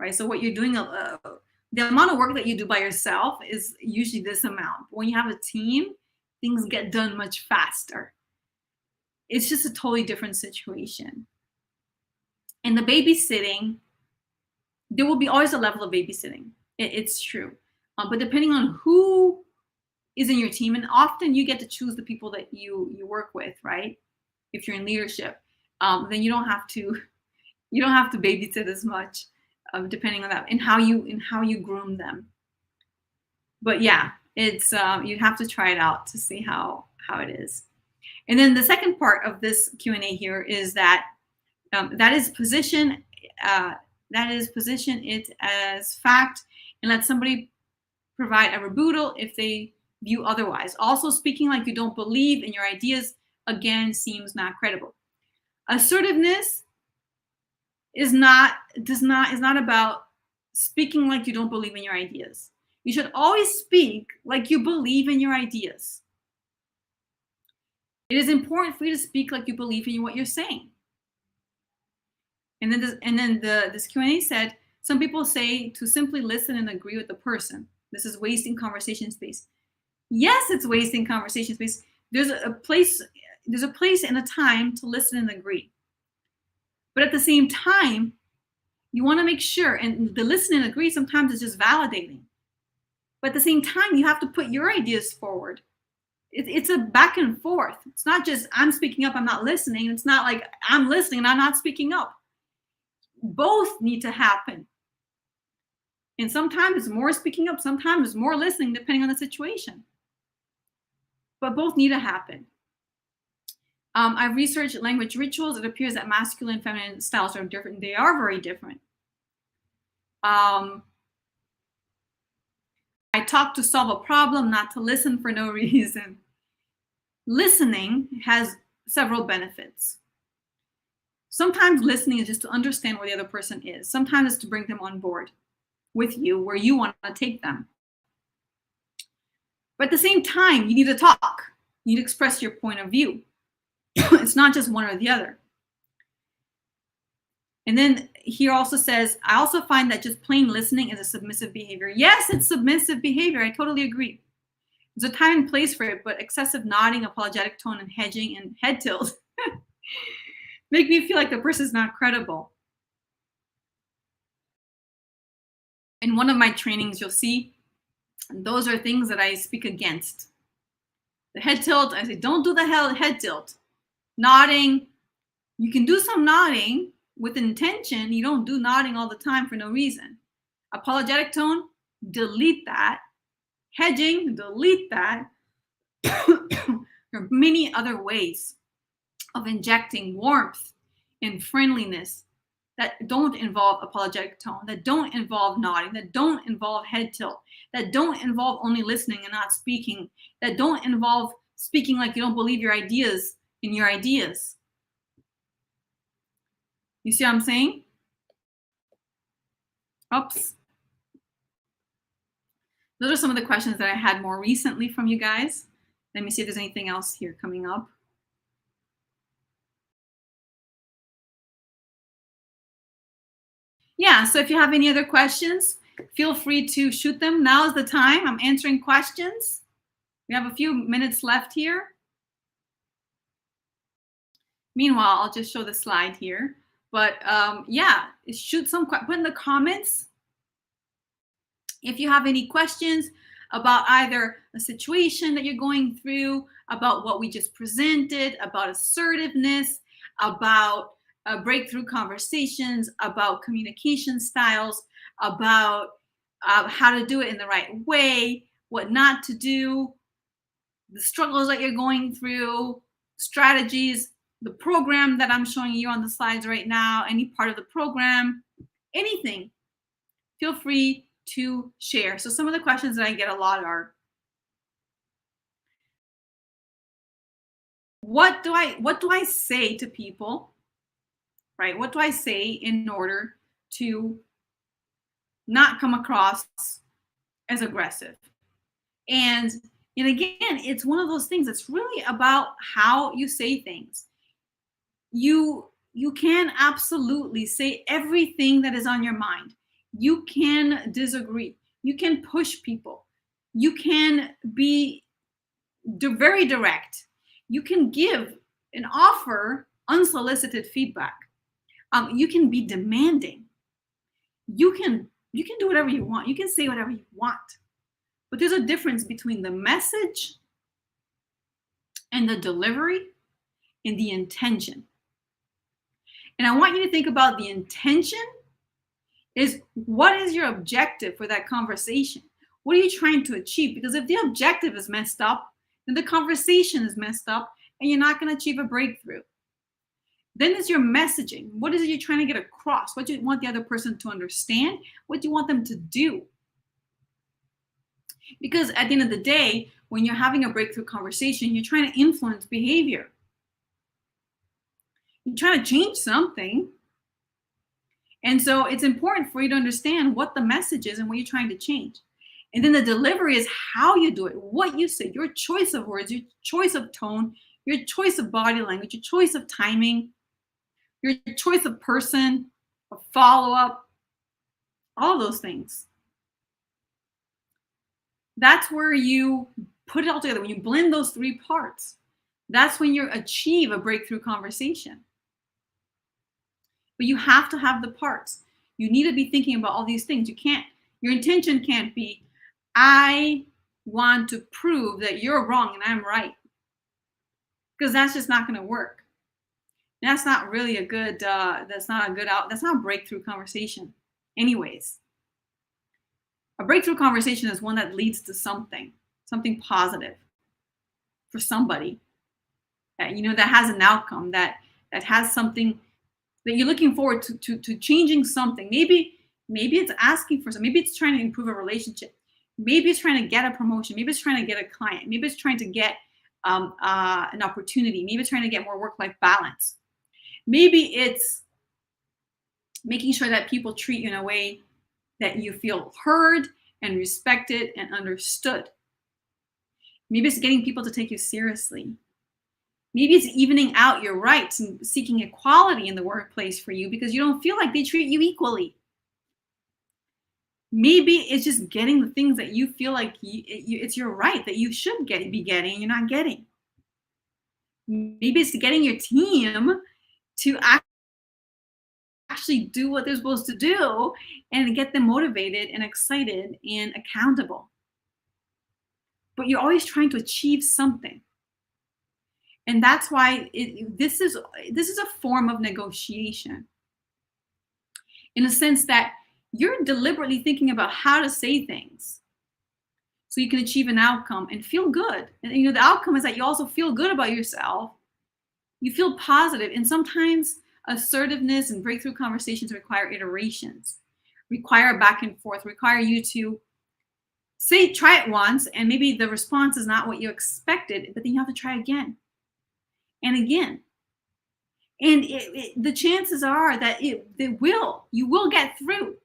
S1: right? So what you're doing, the amount of work that you do by yourself is usually this amount. But when you have a team, things get done much faster. It's just a totally different situation. In the babysitting, there will be always a level of babysitting. It's true. But depending on who is in your team, and often you get to choose the people that you work with, right? If you're in leadership, then you don't have to babysit as much, depending on that and how you groom them. But yeah, it's you'd have to try it out to see how it is. And then the second part of this Q&A here is that position it as fact and let somebody provide a rebuttal if they view otherwise. Also, speaking like you don't believe in your ideas again seems not credible. Assertiveness is not about speaking like you don't believe in your ideas. You should always speak like you believe in your ideas. It is important for you to speak like you believe in what you're saying. And then this Q&A said, some people say to simply listen and agree with the person. This is wasting conversation space. Yes, it's wasting conversation space. There's a place, there's a place and a time to listen and agree. But at the same time, you want to make sure, and the listen and agree sometimes is just validating. But at the same time, you have to put your ideas forward. It's a back and forth. It's not just I'm speaking up, I'm not listening. It's not like I'm listening and I'm not speaking up. Both need to happen. And sometimes it's more speaking up, sometimes it's more listening, depending on the situation. But both need to happen. I've researched language rituals. It appears that masculine and feminine styles are different. They are very different. I talk to solve a problem, not to listen for no reason. Listening has several benefits. Sometimes listening is just to understand where the other person is. Sometimes it's to bring them on board with you where you want to take them. But at the same time, you need to talk. You need to express your point of view. It's not just one or the other. And then here also says, I also find that just plain listening is a submissive behavior. Yes, it's submissive behavior. I totally agree. There's a time and place for it, but excessive nodding, apologetic tone, and hedging and head tilt make me feel like the person's not credible. In one of my trainings, you'll see those are things that I speak against. The head tilt, I say, don't do the head tilt. Nodding, you can do some nodding with intention. You don't do nodding all the time for no reason. Apologetic tone, delete that. Hedging, delete that. There are many other ways of injecting warmth and friendliness that don't involve apologetic tone, that don't involve nodding, that don't involve head tilt, that don't involve only listening and not speaking, that don't involve speaking like you don't believe your ideas in your ideas. You see what I'm saying? Oops. Those are some of the questions that I had more recently from you guys. Let me see if there's anything else here coming up. Yeah, so if you have any other questions, feel free to shoot them. Now is the time. I'm answering questions. We have a few minutes left here. Meanwhile, I'll just show the slide here. But yeah, shoot some, put in the comments if you have any questions about either a situation that you're going through, about what we just presented, about assertiveness, about breakthrough conversations, about communication styles, about how to do it in the right way, what not to do, the struggles that you're going through, strategies, the program that I'm showing you on the slides right now, any part of the program, anything, feel free to share. So some of the questions that I get a lot are, what do I say to people, right? What do I say in order to not come across as aggressive? And again, it's one of those things that's really about how you say things. You can absolutely say everything that is on your mind. You can disagree. You can push people. You can be very direct. You can give and offer unsolicited feedback. You can be demanding. You can do whatever you want. You can say whatever you want. But there's a difference between the message and the delivery and the intention. And I want you to think about the intention is, what is your objective for that conversation? What are you trying to achieve? Because if the objective is messed up, then the conversation is messed up and you're not going to achieve a breakthrough. Then it's your messaging. What is it you're trying to get across? What do you want the other person to understand? What do you want them to do? Because at the end of the day, when you're having a breakthrough conversation, you're trying to influence behavior. You're trying to change something. And so it's important for you to understand what the message is and what you're trying to change. And then the delivery is how you do it, what you say, your choice of words, your choice of tone, your choice of body language, your choice of timing, your choice of person, of follow-up, all of those things. That's where you put it all together, when you blend those three parts, that's when you achieve a breakthrough conversation. But you have to have the parts. You need to be thinking about all these things. Your intention can't be, I want to prove that you're wrong and I'm right. Because that's just not going to work. That's not really a good, that's not a breakthrough conversation. Anyways, a breakthrough conversation is one that leads to something positive for somebody that, that has an outcome, that has something that you're looking forward to changing something. Maybe it's asking for something. Maybe it's trying to improve a relationship. Maybe it's trying to get a promotion. Maybe it's trying to get a client. Maybe it's trying to get an opportunity. Maybe it's trying to get more work-life balance. Maybe it's making sure that people treat you in a way that you feel heard and respected and understood. Maybe it's getting people to take you seriously. Maybe it's evening out your rights and seeking equality in the workplace for you because you don't feel like they treat you equally. Maybe it's just getting the things that you feel like it's your right that you should be getting and you're not getting. Maybe it's getting your team to actually do what they're supposed to do and get them motivated and excited and accountable. But you're always trying to achieve something. And that's why this is a form of negotiation, in a sense that you're deliberately thinking about how to say things so you can achieve an outcome and feel good. And the outcome is that you also feel good about yourself. You feel positive. And sometimes assertiveness and breakthrough conversations require iterations, require back and forth, require you to try it once, and maybe the response is not what you expected, but then you have to try again and again. And the chances are that you will get through.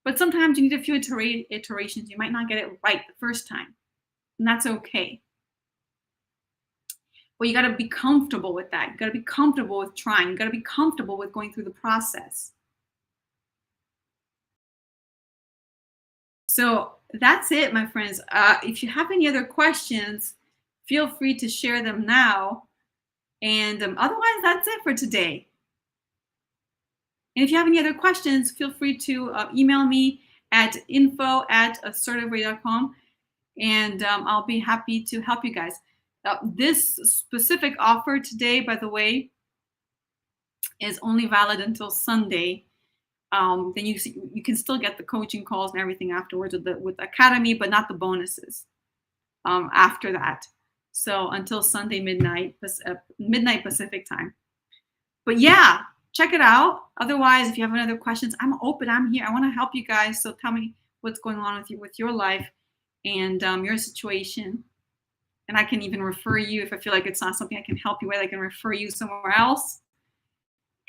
S1: But sometimes you need a few iterations. You might not get it right the first time, and that's okay. But you got to be comfortable with that. You got to be comfortable with trying. You got to be comfortable with going through the process. So that's it, my friends. If you have any other questions, feel free to share them now. And otherwise, that's it for today. And if you have any other questions, feel free to email me at info@assertiveway.com, and I'll be happy to help you guys. This specific offer today, by the way, is only valid until Sunday. Then you can still get the coaching calls and everything afterwards with Academy, but not the bonuses after that. So until Sunday midnight Pacific time. But yeah, check it out. Otherwise, if you have any other questions, I'm open. I'm here. I want to help you guys. So tell me what's going on with your life and your situation. And I can even refer you if I feel like it's not something I can help you with. I can refer you somewhere else.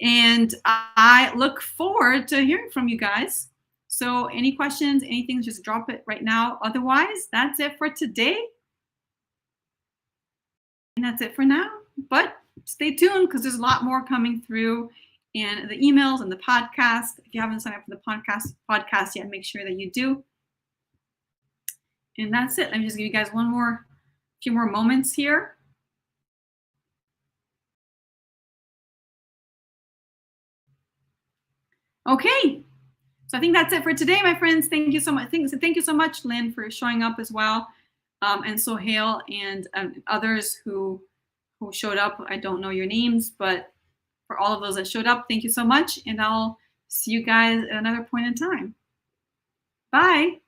S1: And I look forward to hearing from you guys. So any questions, anything, just drop it right now. Otherwise, that's it for today. And that's it for now. But stay tuned because there's a lot more coming through in the emails and the podcast. If you haven't signed up for the podcast yet, make sure that you do. And that's it. Let me just give you guys few more moments here. Okay. So I think that's it for today, my friends. Thank you so much. Thank you so much, Lynn, for showing up as well. And Sohail and others who showed up. I don't know your names, but for all of those that showed up, thank you so much. And I'll see you guys at another point in time. Bye.